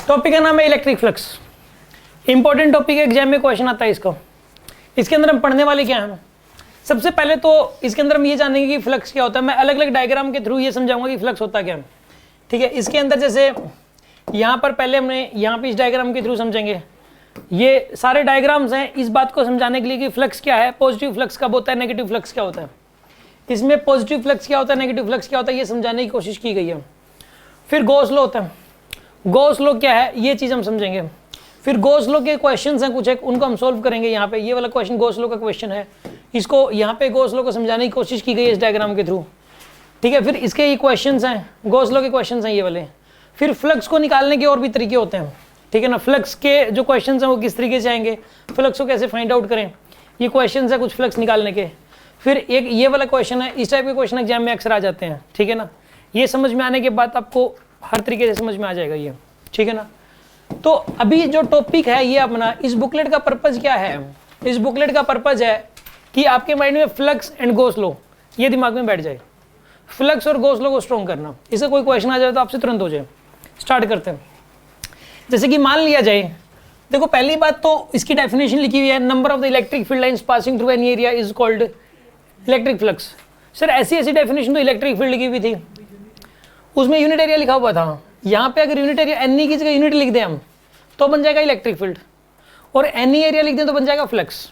Topic का नाम है इलेक्ट्रिक फ्लक्स। इंपॉर्टेंट टॉपिक है, एग्जाम में क्वेश्चन आता है इसका। इसके अंदर हम पढ़ने वाले क्या हैं, सबसे पहले तो इसके अंदर हम ये जानेंगे कि फ्लक्स क्या होता है। मैं अलग अलग डायग्राम के थ्रू ये समझाऊंगा कि फ्लक्स होता क्या है, ठीक है। इसके अंदर जैसे यहाँ पर पहले हमने यहाँ पे इस डायग्राम के थ्रू समझेंगे। ये सारे डायग्राम्स हैं इस बात को समझाने के लिए कि फ्लक्स क्या है, पॉजिटिव फ्लक्स कब होता है, नेगेटिव फ्लक्स क्या होता है। इसमें पॉजिटिव फ्लक्स क्या होता है, नेगेटिव फ्लक्स क्या होता है, ये समझाने की कोशिश की गई है। फिर गॉस लॉ होता है, गॉस लॉ क्या है ये चीज़ हम समझेंगे। फिर गॉस लॉ के क्वेश्चंस हैं कुछ एक, उनको हम सोल्व करेंगे। यहाँ पे ये वाला क्वेश्चन गॉस लॉ का क्वेश्चन है, इसको यहाँ पे गॉस लॉ को समझाने की कोशिश की गई है इस डायग्राम के थ्रू, ठीक है। फिर इसके ये क्वेश्चंस हैं, गॉस लॉ के क्वेश्चंस हैं ये वाले। फिर फ्लक्स को निकालने के और भी तरीके होते हैं, ठीक है ना। फ्लक्स के जो क्वेश्चंस हैं वो किस तरीके से आएंगे, फ्लक्स को कैसे फाइंड आउट करें, ये क्वेश्चंस है कुछ फ्लक्स निकालने के। फिर एक ये वाला क्वेश्चन है, इस टाइप के क्वेश्चन एग्जाम में अक्सर आ जाते हैं, ठीक है ना। ये समझ में आने के बाद आपको हर तरीके से समझ में आ जाएगा ये, ठीक है ना। तो अभी जो टॉपिक है ये अपना, इस बुकलेट का पर्पज क्या है, इस बुकलेट का पर्पज है कि आपके माइंड में फ्लक्स एंड गॉस लॉ ये दिमाग में बैठ जाए, फ्लक्स और गॉस लॉ को स्ट्रॉन्ग करना। इससे कोई क्वेश्चन आ जाए तो आपसे तुरंत हो जाए। स्टार्ट करते हैं। जैसे कि मान लिया जाए, देखो पहली बात तो इसकी डेफिनेशन लिखी हुई है, number of the electric field lines passing through any area is called electric flux. Sir ऐसी डेफिनेशन तो इलेक्ट्रिक फील्ड की भी थी, उसमें यूनिट एरिया लिखा हुआ था। यहाँ पे अगर यूनिट एरिया एनी की जगह यूनिट लिख दें हम तो बन जाएगा इलेक्ट्रिक फील्ड, और एनी एरिया लिख दें तो बन जाएगा फ्लक्स।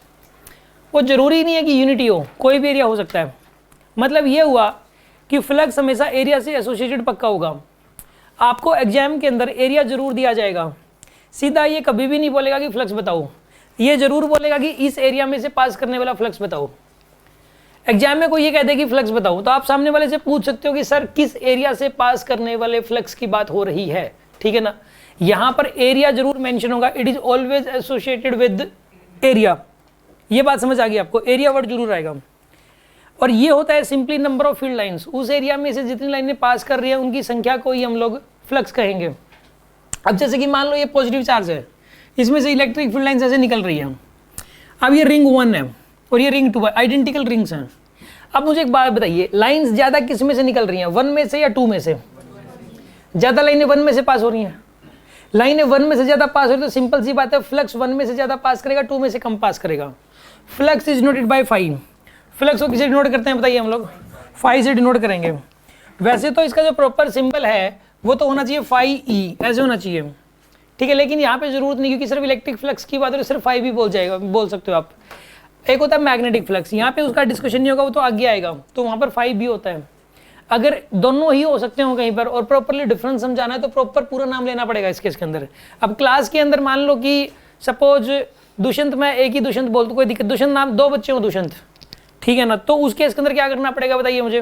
वो जरूरी नहीं है कि यूनिटी हो, कोई भी एरिया हो सकता है। मतलब ये हुआ कि फ्लक्स हमेशा एरिया से एसोसिएटेड पक्का होगा। आपको एग्जाम के अंदर एरिया जरूर दिया जाएगा, सीधा ये कभी भी नहीं बोलेगा कि फ्लक्स बताओ, ये जरूर बोलेगा कि इस एरिया में से पास करने वाला फ्लक्स बताओ। एग्जाम में कोई ये कह दे कि फ्लक्स बताओ तो आप सामने वाले से पूछ सकते हो कि सर किस एरिया से पास करने वाले फ्लक्स की बात हो रही है, ठीक है ना। यहां पर एरिया जरूर मेंशन होगा, it is always associated with area. ये बात समझ आ गई आपको, एरिया वर्ड जरूर आएगा। और ये होता है simply number of field lines, उस एरिया में से जितनी लाइनें पास कर रही है उनकी संख्या को ही हम लोग फ्लक्स कहेंगे। अब जैसे कि मान लो ये पॉजिटिव चार्ज है, इसमें से इलेक्ट्रिक फील्ड लाइन्स ऐसे निकल रही है। अब ये रिंग 1 है और ये रिंग 2 है, आइडेंटिकल रिंग्स हैं। अब मुझे एक बात बताइए, लाइंस ज्यादा किस में से निकल रही हैं, 1 में से या 2 में से? ज्यादा लाइनें 1 में से पास हो रही हैं। लाइनें 1 में से ज्यादा पास हो रही है तो सिंपल सी बात है, फ्लक्स 1 में से ज्यादा पास करेगा, 2 में से कम पास करेगा। Flux is denoted by phi. Flux को किसे डिनोट करते हैं बताइए, हम लोग फाई से डिनोट करेंगे। वैसे तो इसका जो प्रॉपर सिंबल है वो तो होना चाहिए फाई ई, ऐसे होना चाहिए, ठीक है। लेकिन यहाँ पे जरूरत नहीं, क्योंकि सिर्फ इलेक्ट्रिक फ्लक्स की बात है, सिर्फ फाई भी बोल जाएगा, बोल सकते हो आप। एक होता है मैग्नेटिक फ्लक्स, यहाँ पे उसका डिस्कशन नहीं होगा, वो तो आगे आएगा, तो वहाँ पर फाई भी होता है। अगर दोनों ही हो सकते हो कहीं पर और प्रॉपरली डिफरेंस समझाना है तो प्रॉपर पूरा नाम लेना पड़ेगा इस केस के अंदर। अब क्लास के अंदर मान लो कि सपोज दुष्यंत, मैं एक ही दुष्यंत बोलता, कोई दिक्कत, दुष्यंत नाम 2 बच्चे हो दुष्यंत, ठीक है ना। तो उस केस के अंदर क्या करना पड़ेगा बताइए मुझे,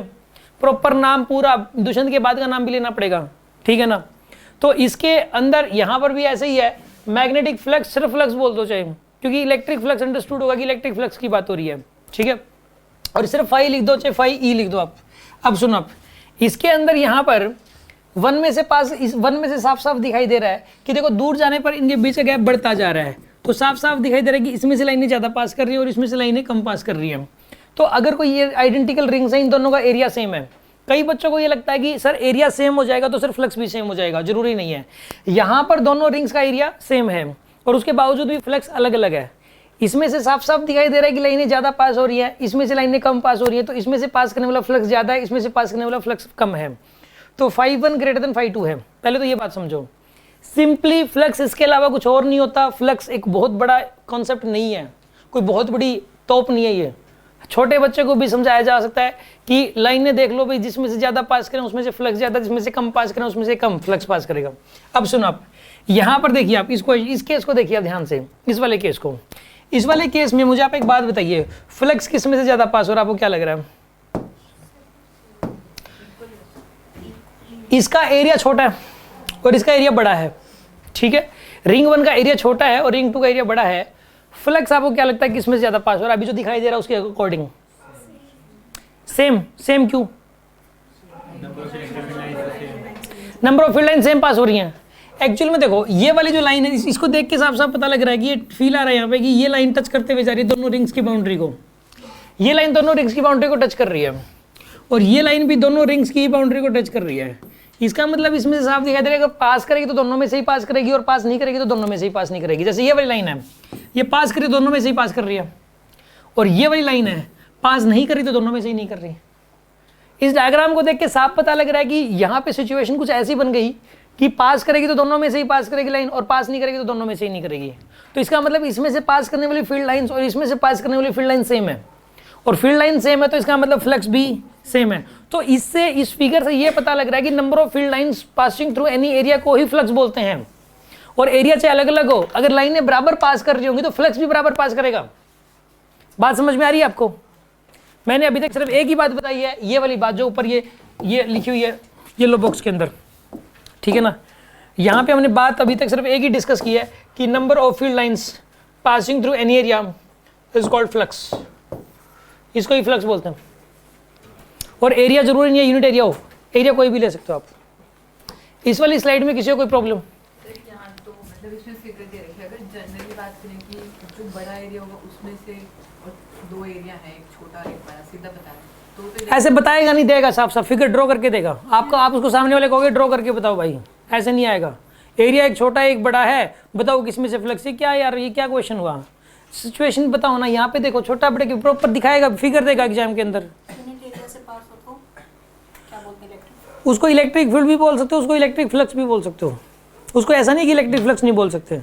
प्रॉपर नाम पूरा दुष्यंत के बाद का नाम भी लेना पड़ेगा, ठीक है ना। तो इसके अंदर यहाँ पर भी ऐसे ही है, मैग्नेटिक फ्लक्स सिर्फ फ्लक्स बोल दो चाहे, क्योंकि इलेक्ट्रिक फ्लक्स अंडरस्टूड होगा कि इलेक्ट्रिक फ्लक्स की बात हो रही है, ठीक है। और सिर्फ फाई लिख दो चाहे फाई ई लिख दो आप। अब सुनो, आप इसके अंदर यहाँ पर 1 में से पास, इस 1 में से साफ साफ दिखाई दे रहा है कि देखो दूर जाने पर इनके बीच का गैप बढ़ता जा रहा है, तो साफ साफ दिखाई दे रहा है कि इसमें से लाइनें ज्यादा पास कर रही है और इसमें से लाइनें कम पास कर रही है। तो अगर कोई ये आइडेंटिकल रिंग्स है, इन दोनों का एरिया सेम है। कई बच्चों को ये लगता है कि सर एरिया सेम हो जाएगा तो सिर्फ फ्लक्स भी सेम हो जाएगा, जरूरी नहीं है। यहाँ पर दोनों रिंग्स का एरिया सेम है और उसके बावजूद भी फ्लक्स अलग अलग है। इसमें से साफ साफ दिखाई दे रहा है कि लाइनें ज्यादा पास हो रही है, इसमें से लाइनें कम पास हो रही है, तो इसमें से पास करने वाला फ्लक्स ज्यादा है, इसमें से पास करने वाला फ्लक्स कम है। तो फाई 1 ग्रेटर देन फाई 2 है। पहले तो ये बात समझो, सिंपली फ्लक्स इसके अलावा कुछ और नहीं होता। फ्लक्स एक बहुत बड़ा कॉन्सेप्ट नहीं है, कोई बहुत बड़ी तोप नहीं है ये। छोटे बच्चे को भी समझाया जा सकता है कि लाइनें देख लो भाई, जिसमें से ज्यादा पास करें उसमें से फ्लक्स ज्यादा, जिसमें से कम पास करें उसमें से कम फ्लक्स पास करेगा। अब सुनो, आप यहाँ पर देखिए, आप इसको, इस केस को देखिए ध्यान से, इस वाले केस को। इस वाले केस में मुझे आप एक बात बताइए, फ्लक्स किस में से ज्यादा पास हो रहा है, आपको क्या लग रहा है? इसका एरिया छोटा है और इसका एरिया बड़ा है, ठीक है। रिंग 1 का एरिया छोटा है और रिंग 2 का एरिया बड़ा है। फ्लक्स आपको क्या लगता है किसमें से ज्यादा पास हो रहा है? अभी जो दिखाई दे रहा है उसके अकॉर्डिंग सेम। सेम क्यों? Number of field line same pass हो रही हैं। एक्चुअल में देखो ये वाली जो लाइन है, इसको देख के साफ साफ पता लग रहा है कि ये फील आ रहा है यहाँ पे कि ये लाइन टच करते हुए जा रही है दोनों रिंग्स की बाउंड्री को। ये लाइन दोनों रिंग्स की बाउंड्री को टच कर रही है और ये लाइन भी दोनों रिंग्स की बाउंड्री को टच कर रही है। इसका मतलब इसमें से साफ दिखाई दे रहा है अगर पास करेगी तो दोनों में से ही पास करेगी और पास नहीं करेगी तो दोनों में से ही पास नहीं करेगी। जैसे ये वाली लाइन है, ये पास करी दोनों में से ही पास कर रही है, और ये वाली लाइन है पास नहीं करी तो दोनों में से ही नहीं कर रही। इस डायग्राम को देख के साफ पता लग रहा है कि यहाँ पे सिचुएशन कुछ ऐसी बन गई कि पास करेगी तो दोनों में से ही पास करेगी लाइन, और पास नहीं करेगी तो दोनों में से ही नहीं करेगी। तो इसका मतलब इसमें से पास करने वाली फील्ड लाइंस और इसमें से पास करने वाली फील्ड लाइन सेम है, और फील्ड लाइन सेम है तो इसका मतलब फ्लक्स भी सेम है। तो इससे इस फिगर से ये पता लग रहा है कि number of field lines passing through any area को ही फ्लक्स बोलते हैं। और एरिया चाहे अलग अलग हो, अगर लाइनें बराबर पास कर रही होंगी तो फ्लक्स भी बराबर पास करेगा। बात समझ में आ रही है आपको? मैंने अभी तक सिर्फ एक ही बात बताई है, ये वाली बात जो ऊपर ये लिखी हुई है येलो बॉक्स के अंदर, ठीक है ना। यहाँ पे हमने बात अभी तक सिर्फ एक ही डिस्कस की है कि number of field lines passing through any area is called flux, इसको ही फ्लक्स बोलते हैं। और एरिया जरूरी नहीं है यूनिट एरिया हो, एरिया कोई भी ले सकते हो आप। इस वाली स्लाइड में किसी को कोई प्रॉब्लम? यहाँ तो मतलब इसमें फिगर दे रखी है, अगर जनरली बात करें कि जो बड़ा एरिया होगा उसमें से और दो एरिया है, एक छोटा एक बड़ा, सीधा बता दें तो ऐसे बताएगा नहीं, देगा साफ साफ फिगर ड्रॉ करके देगा आपको। आप उसको सामने वाले कहोगे ड्रॉ करके बताओ भाई, ऐसे नहीं आएगा। एरिया एक छोटा एक बड़ा है, बताओ किसमें से फ्लक्स है। क्या यार ये क्या क्वेश्चन हुआ? सिचुएशन बताओ ना। यहाँ पे देखो छोटा बड़े के प्रॉपर दिखाएगा, फिगर देगा एग्जाम के अंदर। उसको इलेक्ट्रिक फील्ड भी बोल सकते हो, उसको इलेक्ट्रिक फ्लक्स भी बोल सकते हो। उसको ऐसा नहीं कि इलेक्ट्रिक फ्लक्स नहीं बोल सकते।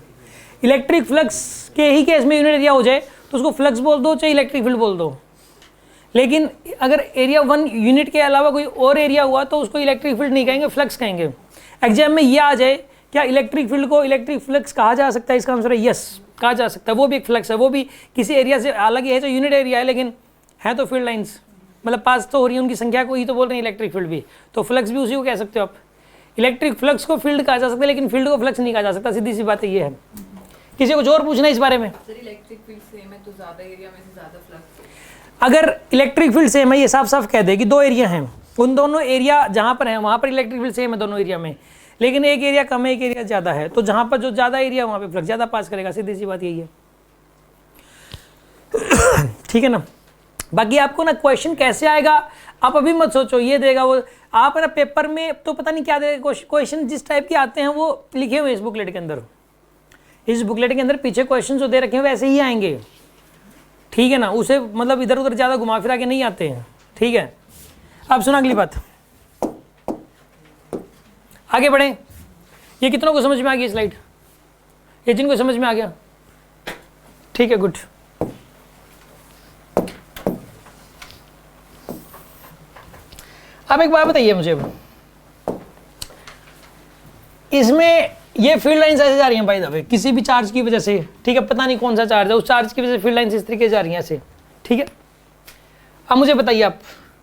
इलेक्ट्रिक फ्लक्स के ही केस में यूनिट एरिया हो जाए तो उसको फ्लक्स बोल दो चाहे इलेक्ट्रिक फील्ड बोल दो। लेकिन अगर एरिया 1 यूनिट के अलावा कोई और एरिया हुआ तो उसको इलेक्ट्रिक फील्ड नहीं कहेंगे, फ्लक्स कहेंगे। एग्जाम में ये आ जाए क्या इलेक्ट्रिक फील्ड को इलेक्ट्रिक फ्लक्स कहा जा सकता है? इसका आंसर है यस, कहा जा सकता है। वो भी एक फ्लक्स है, वो भी किसी एरिया से अलग है, तो यूनिट एरिया है लेकिन है तो फील्ड लाइंस, मतलब पास तो हो रही है, उनकी संख्या को ही तो बोल रहे हैं इलेक्ट्रिक फील्ड भी, तो फ्लक्स भी उसी को कह सकते हो आप। इलेक्ट्रिक फ्लक्स को फील्ड कहा जा सकता है लेकिन फील्ड को फ्लक्स नहीं कहा जा सकता, सीधी सी बात ये है। किसी को और पूछना है इस बारे में? इलेक्ट्रिक फील्ड सेम है तो ज्यादा एरिया में से ज्यादा फ्लक्स। अगर इलेक्ट्रिक फील्ड सेम है, ये साफ साफ कह दे कि दो एरिया हैं, उन दोनों एरिया जहाँ पर है वहाँ पर इलेक्ट्रिक फील्ड सेम है दोनों एरिया में, लेकिन एक एरिया कम है एक एरिया ज़्यादा है, तो जहाँ पर जो ज़्यादा एरिया वहाँ पे फ्लक्स ज़्यादा पास करेगा, सीधी सी बात यही है। ठीक है ना। बाकी आपको ना क्वेश्चन कैसे आएगा आप अभी मत सोचो, ये देगा वो, आप ना पेपर में तो पता नहीं क्या देगा। क्वेश्चन जिस टाइप के आते हैं वो लिखे हुए इस बुकलेट के अंदर, इस बुकलेट के अंदर पीछे क्वेश्चन जो दे रखे हैं वैसे ही आएंगे, ठीक है ना। उसे मतलब इधर उधर ज़्यादा घुमा फिरा के नहीं आते हैं, ठीक है। अब सुना अगली बात, आगे बढ़े। ये कितनों को समझ में आ गई स्लाइड? ये जिनको समझ में आ गया ठीक है, गुड। अब एक बात बताइए मुझे, इसमें ये फील्ड लाइंस ऐसे जा रही हैं भाई दबे किसी भी चार्ज की वजह से, ठीक है, पता नहीं कौन सा चार्ज है, उस चार्ज की वजह से फील्ड लाइंस इस तरीके से जा रही हैं ऐसे, ठीक है। अब मुझे बताइए आप,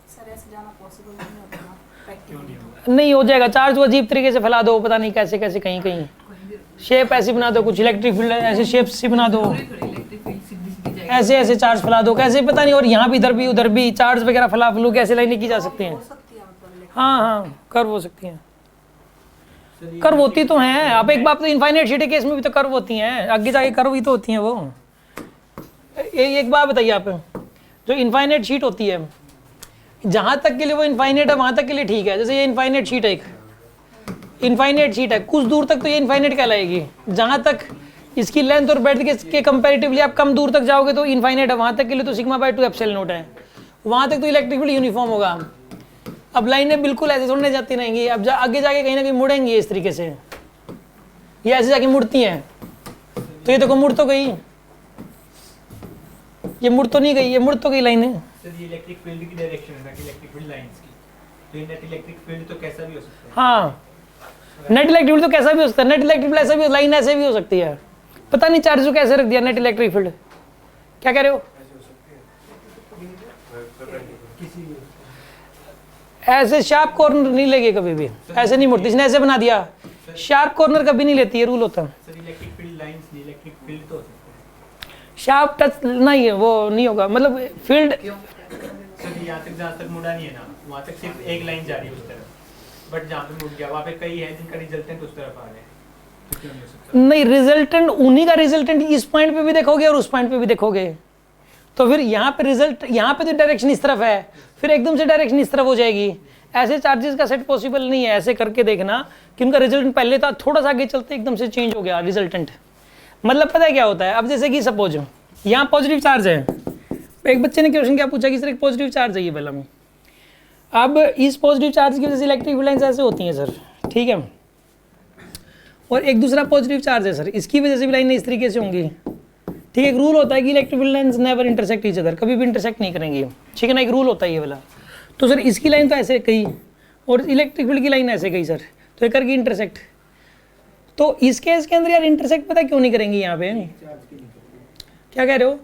सर ऐसे जाना पॉसिबल नहीं होता ना, प्रैक्टिकली नहीं हो जाएगा। चार्ज को अजीब तरीके से फैला दो, पता नहीं कैसे कैसे, कहीं कहीं शेप ऐसी बना दो, कुछ इलेक्ट्रिक फील्ड ऐसे शेप सी बना दो, इलेक्ट्रिक फील्ड सीधी सीधी जाएगी, ऐसे ऐसे चार्ज फैला दो, कैसे पता नहीं। और यहाँ भी इधर भी उधर भी चार्ज वगैरह फैला फैलू कैसे लाइनें की जा सकती हैं? हाँ हाँ कर्व हो सकती हैं, कर्व होती तो हैं। अब एक बात तो इनफाइनाइट शीट के केस में भी तो कर्व होती हैं, आगे जाके कर्व ही तो होती हैं वो। एक बात बताइए आप, जो इनफाइनाइट शीट होती है जहाँ तक के लिए वो इनफाइनाइट है वहाँ तक के लिए ठीक है। जैसे ये इनफाइनाइट शीट है, एक इनफाइनाइट शीट है, कुछ दूर तक तो ये इनफाइनाइट कहलाएगी। जहाँ तक इसकी लेंथ और ब्रेड्थ के कंपैरेटिवली आप कम दूर तक जाओगे तो इनफाइनाइट है, वहाँ तक के लिए तो सिग्मा बाय 2 एप्सिलॉन नॉट है, वहाँ तक तो इलेक्ट्रिक फील्ड यूनिफॉर्म होगा। अब लाइनें बिल्कुल ऐसे थोड़ी जाती रहेंगी, अब आगे जाके कहीं ना कहीं मुड़ेंगी इस तरीके से, ये ऐसे जाके मुड़ती हैं, तो ये देखो मुड़ तो गई, ये मुड़ तो नहीं गई, ये मुड़ तो गई लाइनें। सर ये इलेक्ट्रिक फील्ड की डायरेक्शन है ना कि इलेक्ट्रिक फील्ड लाइंस की, तो नेट इलेक्ट्रिक फील्ड तो कैसा भी हो सकता है। हाँ नेट इलेक्ट्रिक फील्ड तो कैसा भी हो सकता है, नेट इलेक्ट्रिक फील्ड ऐसा भी, लाइन ऐसे भी हो सकती है, पता नहीं चार्ज को कैसे रख दिया नेट इलेक्ट्रिक फील्ड। क्या कह रहे हो? ऐसे शार्प कॉर्नर नहीं लेगी कभी भी, ऐसे नहीं मुड़ती, इसने ऐसे बना दिया, शार्प कॉर्नर कभी नहीं लेती, ये रूल होता है। सर इलेक्ट्रिक फील्ड लाइंस नहीं, इलेक्ट्रिक फील्ड तो हो सकता है। शार्प टच नहीं है, वो नहीं होगा, मतलब फील्ड। सर यहाँ तक जहाँ तक मुड़ा नहीं है ना, वहाँ तक सिर्फ एक लाइन जा रही है उस तरफ, बट जहाँ पे मुड़ गया वहाँ पे कई है जिनका रिजल्टेंट उस तरफ आ रहा है, तो क्यों नहीं हो सकता? नहीं, रिजल्टेंट उन्हीं का रिजल्टेंट इस पॉइंट पे भी देखोगे और उस पॉइंट पे भी देखोगे, तो फिर यहाँ पे रिजल्ट, यहाँ पे तो डायरेक्शन इस तरफ है, फिर एकदम से डायरेक्शन इस तरफ हो जाएगी, ऐसे चार्जेस का सेट पॉसिबल नहीं है। ऐसे करके देखना कि उनका रिजल्टेंट पहले था, थोड़ा सा आगे चलते एकदम से चेंज हो गया रिजल्टेंट। मतलब पता है क्या होता है, अब जैसे कि सपोज यहाँ पॉजिटिव चार्ज है, एक बच्चे ने क्वेश्चन क्या पूछा कि सर एक पॉजिटिव चार्ज है ये वाला में, अब इस पॉजिटिव चार्ज की वजह से इलेक्ट्रिक फील्ड लाइन्स ऐसे होती हैं सर, ठीक है, और एक दूसरा पॉजिटिव चार्ज है सर, इसकी वजह से भी लाइनें इस तरीके से होंगी, ठीक है। एक रूल होता है कि electric field lines never intersect each other, कभी भी इंटरसेक्ट नहीं करेंगी, ठीक है ना, एक रूल होता है ये वाला। तो सर इसकी लाइन तो ऐसे गई और इलेक्ट्रिक फील्ड की लाइन ऐसे गई सर, तो ये करगी इंटरसेक्ट। तो इस केस के अंदर यार इंटरसेक्ट पता क्यों नहीं करेंगी यहाँ पे, क्या कह रहे हो,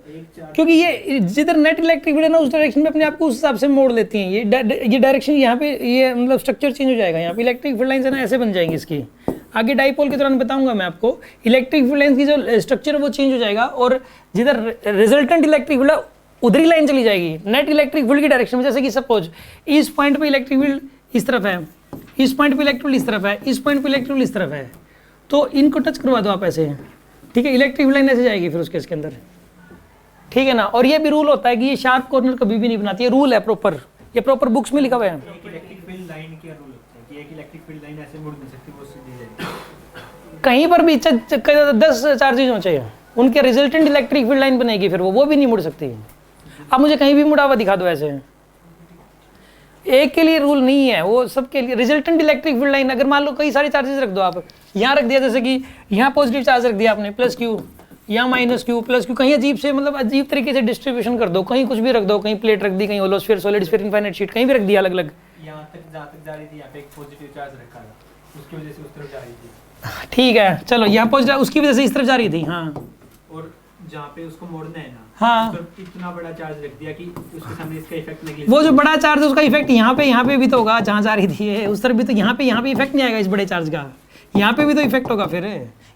क्योंकि ये जिधर नेट इलेक्ट्रिक फील्ड है ना उस डायरेक्शन में अपने आप को उस हिसाब से मोड़ लेती हैं, ये डायरेक्शन यहाँ पे, ये मतलब स्ट्रक्चर चेंज हो जाएगा, यहाँ पे इलेक्ट्रिक फील्ड लाइन्स है ना ऐसे बन जाएंगी इसकी। आगे डाइपोल के दौरान बताऊंगा मैं आपको, इलेक्ट्रिक फील्ड लाइन्स की जो स्ट्रक्चर है वो चेंज हो जाएगा और जिधर रिजल्टेंट इलेक्ट्रिक फील्ड है उधर ही लाइन चली जाएगी नेट इलेक्ट्रिक फील्ड की डायरेक्शन में। जैसे कि सपोज इस पॉइंट पे इलेक्ट्रिक फील्ड इस तरफ है, इस पॉइंट पे इलेक्ट्रिक फील्ड इस तरफ है, इस पॉइंट पे इलेक्ट्रिक फील्ड इस तरफ है, तो इनको टच करवा दो आप ऐसे, ठीक है, इलेक्ट्रिक फील्ड लाइन ऐसे जाएगी फिर उसके इसके अंदर, ठीक है ना। और ये भी रूल होता है कि ये शार्प कॉर्नर कभी भी नहीं बनाती है, रूल है प्रॉपर, ये प्रॉपर बुक्स में लिखा हुआ है। एक इलेक्ट्रिक फील्ड लाइन का रूल होता है कि एक इलेक्ट्रिक फील्ड लाइन ऐसे मुड़ नहीं सकती, वो सीधी जाएगी। कहीं पर भी 10 चार्जेज हो चाहिए, उनके रिजल्टेंट इलेक्ट्रिक फील्ड लाइन बनेगी, फिर वो भी नहीं मुड़ सकती। अब मुझे कहीं भी मुड़ा हुआ दिखा दो ऐसे, एक के लिए रूल नहीं है, वो सबके लिए रिजल्टेंट इलेक्ट्रिक फील्ड लाइन। अगर मान लो कई सारे चार्जेस रख दो आप, यहाँ रख दिया, जैसे कि यहाँ पॉजिटिव चार्ज रख दिया आपने प्लस क्यू, यहाँ माइनस क्यू प्लस क्यू, कहीं अजीब से मतलब अजीब तरीके से डिस्ट्रीब्यूशन कर दो, कहीं कुछ भी रख दो, कहीं प्लेट रख दी, कहीं होलोस्फीयर, सॉलिड स्फीयर, इनफाइनाइट शीट, कहीं भी रख दिया अलग अलग। यहाँ तक जहाँ तक जा रही थी यहाँ पे एक पॉजिटिव चार्ज रखा था, उसकी वजह से उस तरफ जा रही थी, ठीक है, चलो यहाँ पॉजिटिव उसकी वजह से इस तरफ जा रही थी, हाँ, और जहाँ पे उसको मोड़ना है ना, हाँ, उस तरफ इतना बड़ा चार्ज रख दिया कि उसके सामने इसका इफेक्ट निकले। वो जो बड़ा चार्ज है उसका इफेक्ट यहाँ पे भी तो होगा, जहाँ जा रही थी ये, उस तरफ भी तो, यहाँ पे इफेक्ट नहीं आएगा इस बड़े चार्ज का, यहाँ पे भी तो इफेक्ट होगा फिर,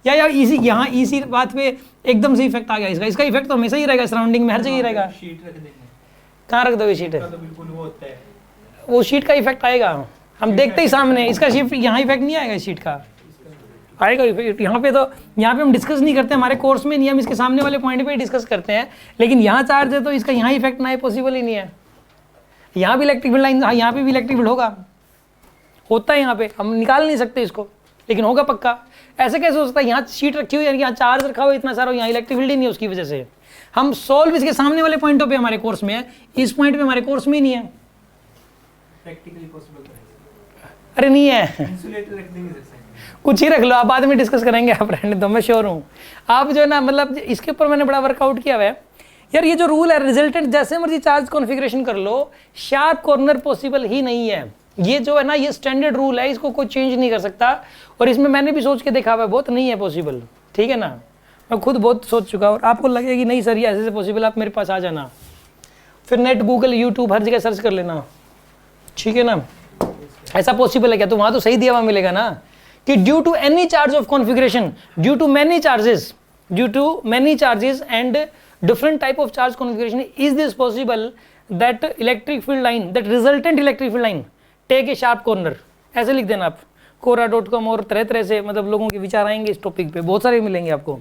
या इसी बात पे एकदम से इफेक्ट आ गया इसका इफेक्ट तो हमेशा ही रहेगा, सराउंडिंग में हर जगह ही रहेगा। शीट रख देंगे, कहाँ रख दोगे शीट है, तो बिल्कुल वो होता है, वो शीट का इफेक्ट आएगा, हम देखते ही सामने, इसका शिफ्ट यहाँ इफेक्ट नहीं आएगा, इस शीट का आएगा इफेक्ट। यहाँ पे हम डिस्कस नहीं करते, हमारे कोर्स में नहीं, हम इसके सामने वाले पॉइंट पे ही डिस्कस करते हैं, लेकिन यहाँ चार्ज है तो इसका यहाँ इफेक्ट ना है, पॉसिबल ही नहीं है। यहाँ भी इलेक्ट्रिक फील्ड लाइन, यहाँ पे भी इलेक्ट्रिक फील्ड होता है यहाँ पे, हम निकाल नहीं सकते इसको, लेकिन होगा पक्का। ऐसे कैसे हो सकता है, यहाँ शीट रखी हुई है, यहाँ चार्ज रखा हुआ है इतना सारा, यहाँ इलेक्ट्रिक फील्ड ही नहीं है, उसकी वजह से हम सॉल्व इसके सामने वाले पॉइंटों पे हमारे कोर्स में है, इस पॉइंट पे हमारे कोर्स में ही नहीं है, प्रैक्टिकली पॉसिबल है। अरे नहीं है, इंसुलेटर रख देंगे सर, कुछ ही रख लो, आप बाद में डिस्कस करेंगे, आप रहने दो, मैं श्योर हूँ। आप जो है ना, मतलब इसके ऊपर मैंने बड़ा वर्कआउट किया हुआ है यार, ये जो रूल है रिजल्टेंट जैसे मर्जी चार्ज कॉन्फ़िगरेशन कर लो, शार्प कॉर्नर पॉसिबल ही नहीं है। ये जो है ना, ये स्टैंडर्ड रूल है, इसको कोई चेंज नहीं कर सकता, और इसमें मैंने भी सोच के देखा हुआ है, बहुत नहीं है पॉसिबल, ठीक है ना, मैं खुद बहुत सोच चुका, और आपको लगेगा कि नहीं सर ये ऐसे पॉसिबल, आप मेरे पास आ जाना, फिर नेट गूगल यूट्यूब हर जगह सर्च कर लेना, ठीक है ना, ऐसा पॉसिबल है क्या, तो वहाँ तो सही दिया हुआ मिलेगा ना कि due to any charge of configuration, due to many charges and different type of charge configuration, is this possible that electric field line, that resultant electric field line take a sharp corner, ऐसे लिख देना आप quora.com, और तरह तरह से मतलब लोगों के विचार आएंगे इस टॉपिक पे, बहुत सारे मिलेंगे आपको।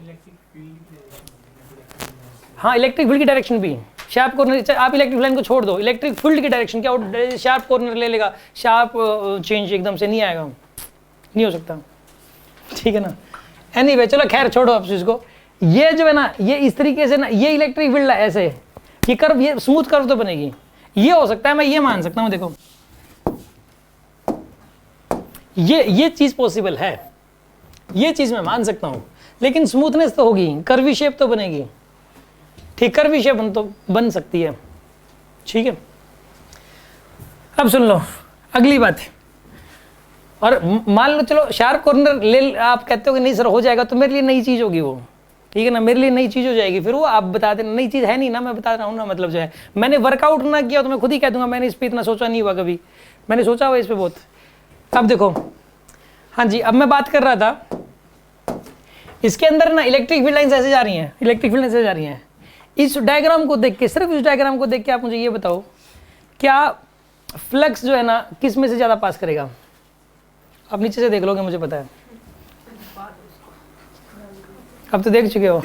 हाँ, इलेक्ट्रिक फील्ड की डायरेक्शन भी शार्प कॉर्नर, आप इलेक्ट्रिक लाइन को छोड़ दो, इलेक्ट्रिक फील्ड की डायरेक्शन क्या शार्प कॉर्नर ले लेगा, शार्प चेंज एकदम से नहीं आएगा, नहीं हो सकता, ठीक है ना। एनीवे चलो खैर छोड़ो आप इसको। ये जो है ना, ये इस तरीके से ना, ये इलेक्ट्रिक फील्ड है ऐसे, ये कर्व, ये स्मूथ कर्व तो बनेगी, ये हो सकता है, मैं ये मान सकता हूँ, देखो ये चीज पॉसिबल है, ये चीज मैं मान सकता हूँ, लेकिन स्मूथनेस तो होगी, कर्वी शेप तो बनेगी, ठीक, कर्वी शेप बन सकती है, ठीक है। अब सुन लो अगली बात है, और मान लो चलो शार्प कॉर्नर ले, आप कहते हो कि नहीं सर हो जाएगा, तो मेरे लिए नई चीज होगी वो, ठीक है ना, मेरे लिए नई चीज हो जाएगी, फिर वो आप बता देना, नई चीज है नहीं ना, मैं बता रहा हूँ ना, मतलब जो है मैंने वर्कआउट ना किया तो मैं खुद ही कह दूंगा, मैंने इस पर इतना सोचा नहीं हुआ कभी, मैंने सोचा हुआ इस पर बहुत। अब देखो, हाँ जी, अब मैं बात कर रहा था, इसके अंदर ना इलेक्ट्रिक फील्ड लाइन्स ऐसे जा रही हैं, इलेक्ट्रिक फील्ड ऐसे जा रही हैं, इस डायग्राम को देख के, सिर्फ इस डायग्राम को देख के आप मुझे ये बताओ, क्या फ्लक्स जो है ना किस में से ज़्यादा पास करेगा, आप नीचे से देख लोगे, मुझे पता है, अब तो देख चुके हो।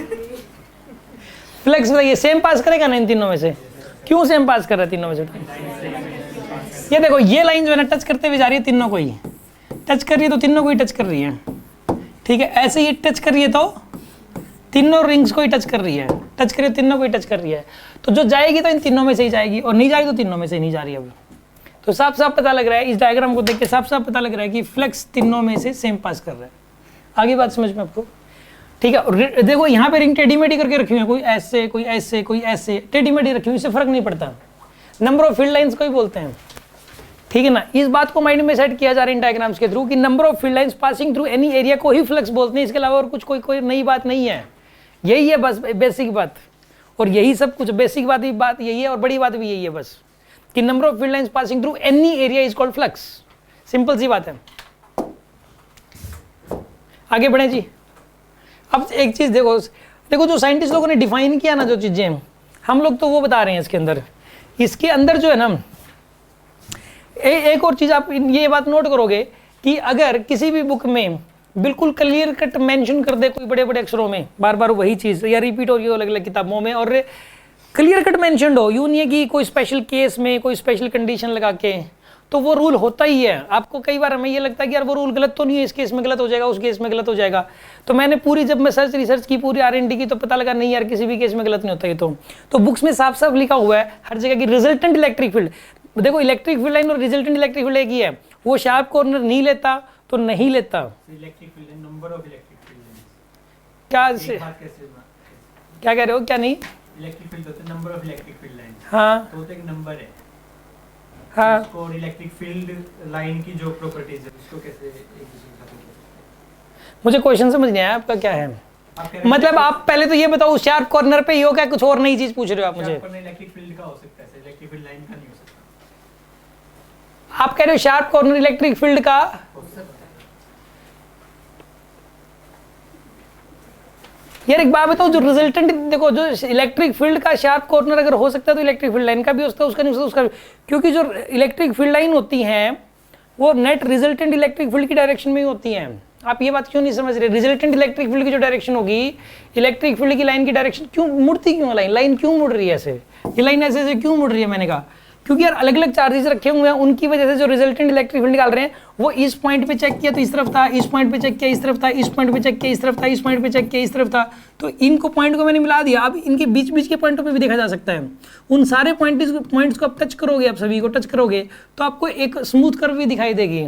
फ्लक्स बताइए सेम पास करेगा ना इन तीनों में से, क्यों सेम पास कर रहा है तीनों में से, ये देखो ये लाइन जो है ना टच करते हुए जा रही है तीनों को ही, टच कर रही है तो तीनों को ही टच कर रही है, ठीक है। ऐसे ही टच कर रही है तो तीनों रिंग्स को ही टच कर रही है, टच कर रही है तीनों को ही टच कर रही है, तो जो जाएगी तो इन तीनों में से ही जाएगी और नहीं जाएगी तो तीनों में से ही नहीं जा रही है। अब तो साफ साफ पता लग रहा है, इस डायग्राम को देख के साफ साफ पता लग रहा है कि फ्लक्स तीनों में से सेम पास कर रहा है। आगे बात समझ में आपको, ठीक है। और देखो यहाँ पे रिंग टेढ़ी मेढ़ी करके रखी हुई है, कोई ऐसे कोई ऐसे कोई ऐसे, टेढ़ी मेढ़ी रखी हुई, इससे फर्क नहीं पड़ता, नंबर ऑफ फील्ड लाइंस को ही बोलते हैं, ठीक है ना। इस बात को माइंड में सेट किया जा रहा है इन डायग्राम्स के थ्रू कि number of field lines passing through any area को ही फ्लक्स बोलते हैं, इसके अलावा और कुछ कोई नई बात नहीं है, यही है बस बेसिक बात। और यही सब कुछ बेसिक बात यही है और बड़ी बात भी यही है बस, कि number of field lines passing through any area is called flux, simple सी बात है। आगे बढ़े जी। अब एक चीज देखो, जो साइंटिस्ट लोगों ने डिफाइन किया ना जो चीजें, हम लोग तो वो बता रहे हैं इसके अंदर जो है ना, एक और चीज आप ये बात नोट करोगे कि अगर किसी भी बुक में बिल्कुल क्लियर कट मेंशन कर दे कोई बड़े बड़े अक्षरों में, बार बार वही चीज या रिपीट हो रही हो अलग अलग किताबों में, और क्लियर कट मेंशन हो, यूं नहीं है कि कोई स्पेशल केस में कोई स्पेशल कंडीशन लगा के, तो वो रूल होता ही है। आपको कई बार हमें ये लगता है कि यार वो रूल गलत तो नहीं है, इस केस में गलत हो जाएगा, उस केस में गलत हो जाएगा। तो मैंने पूरी जब मैं रिसर्च की पूरी R&D की, तो पता लगा नहीं यार किसी भी केस में गलत नहीं होता ये तो बुक्स में साफ साफ लिखा हुआ है हर जगह की रिजल्टेंट इलेक्ट्रिक फील्ड। देखो इलेक्ट्रिक फील्ड लाइन और रिजल्टेंट इलेक्ट्रिक फील्ड एक ही है, वो शार्प कॉर्नर नहीं लेता तो नहीं लेता। Electric field number of electric field क्या कह रहे हो, क्या नहीं? इलेक्ट्रिक फील्ड होता है number of electric field line, हाँ तो एक नंबर है, हाँ। उसको इलेक्ट्रिक फील्ड लाइन की जो प्रॉपर्टीज है उसको कैसे एक दूसरे के साथ जोड़ते मुझे क्वेश्चन समझ नहीं आया आपका क्या है, हैं? मतलब आप पहले तो ये बताओ शार्प कॉर्नर पे ही हो क्या, कुछ और नई चीज पूछ रहे हो आप मुझे? इलेक्ट्रिक फील्ड का हो सकता है, इलेक्ट्रिक फील्ड लाइन का नहीं हो सकता। आप कह रहे हो शार्प कॉर्नर इलेक्ट्रिक फील्ड का हो सकता है। यार एक बात बताओ, जो रिजल्टेंट देखो, जो इलेक्ट्रिक फील्ड का शार्प कॉर्नर अगर हो सकता है तो इलेक्ट्रिक फील्ड लाइन का भी हो सकता है, उसका नहीं हो सकता उसका भी, क्योंकि जो इलेक्ट्रिक फील्ड लाइन होती हैं वो नेट रिजल्टेंट इलेक्ट्रिक फील्ड की डायरेक्शन में ही होती हैं। आप ये बात क्यों नहीं समझ रहे? रिजल्टेंट इलेक्ट्रिक फील्ड की जो डायरेक्शन होगी, इलेक्ट्रिक फील्ड की लाइन की डायरेक्शन क्यों मुड़ती, क्यों लाइन क्यों मुड़ रही है ऐसे, ये लाइन ऐसे ऐसे क्यों मुड़ रही है? मैंने कहा क्योंकि यार अलग अलग चार्जेस रखे हुए हैं, उनकी वजह से जो रिजल्टेंट इलेक्ट्रिक फील्ड निकाल रहे हैं वो इस पॉइंट पे चेक किया तो इस तरफ था, इस पॉइंट पे चेक किया इस तरफ था, इस पॉइंट पे चेक किया इस तरफ था, इस पॉइंट पे चेक किया इस तरफ था, तो इनको पॉइंट को मैंने मिला दिया। अब इनके बीच बीच के पॉइंटों पे भी देखा जा सकता है, उन सारे पॉइंट्स को आप टच करोगे, आप सभी को टच करोगे तो आपको एक स्मूथ कर्व भी दिखाई देगी,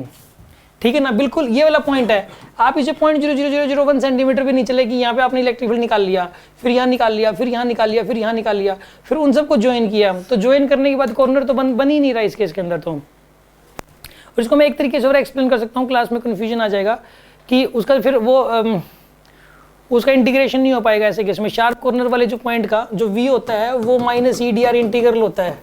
ठीक है ना। बिल्कुल ये वाला पॉइंट है, आप इसे 0.00001 सेंटीमीटर भी नहीं चले कि यहाँ पे आपने इलेक्ट्रिक फील्ड निकाल लिया, फिर यहाँ निकाल लिया, फिर यहाँ निकाल लिया, फिर यहाँ निकाल लिया, फिर उन सबको ज्वाइन किया, तो ज्वाइन करने के बाद कॉर्नर तो बन ही नहीं रहा इस केस के अंदर। तो और इसको मैं एक तरीके से और एक्सप्लेन कर सकता हूँ, क्लास में कन्फ्यूजन आ जाएगा कि उसका फिर वो उसका इंटीग्रेशन नहीं हो पाएगा ऐसे केस में। शार्प कॉर्नर वाले जो पॉइंट का जो V होता है वो -EdR इंटीग्रल होता है,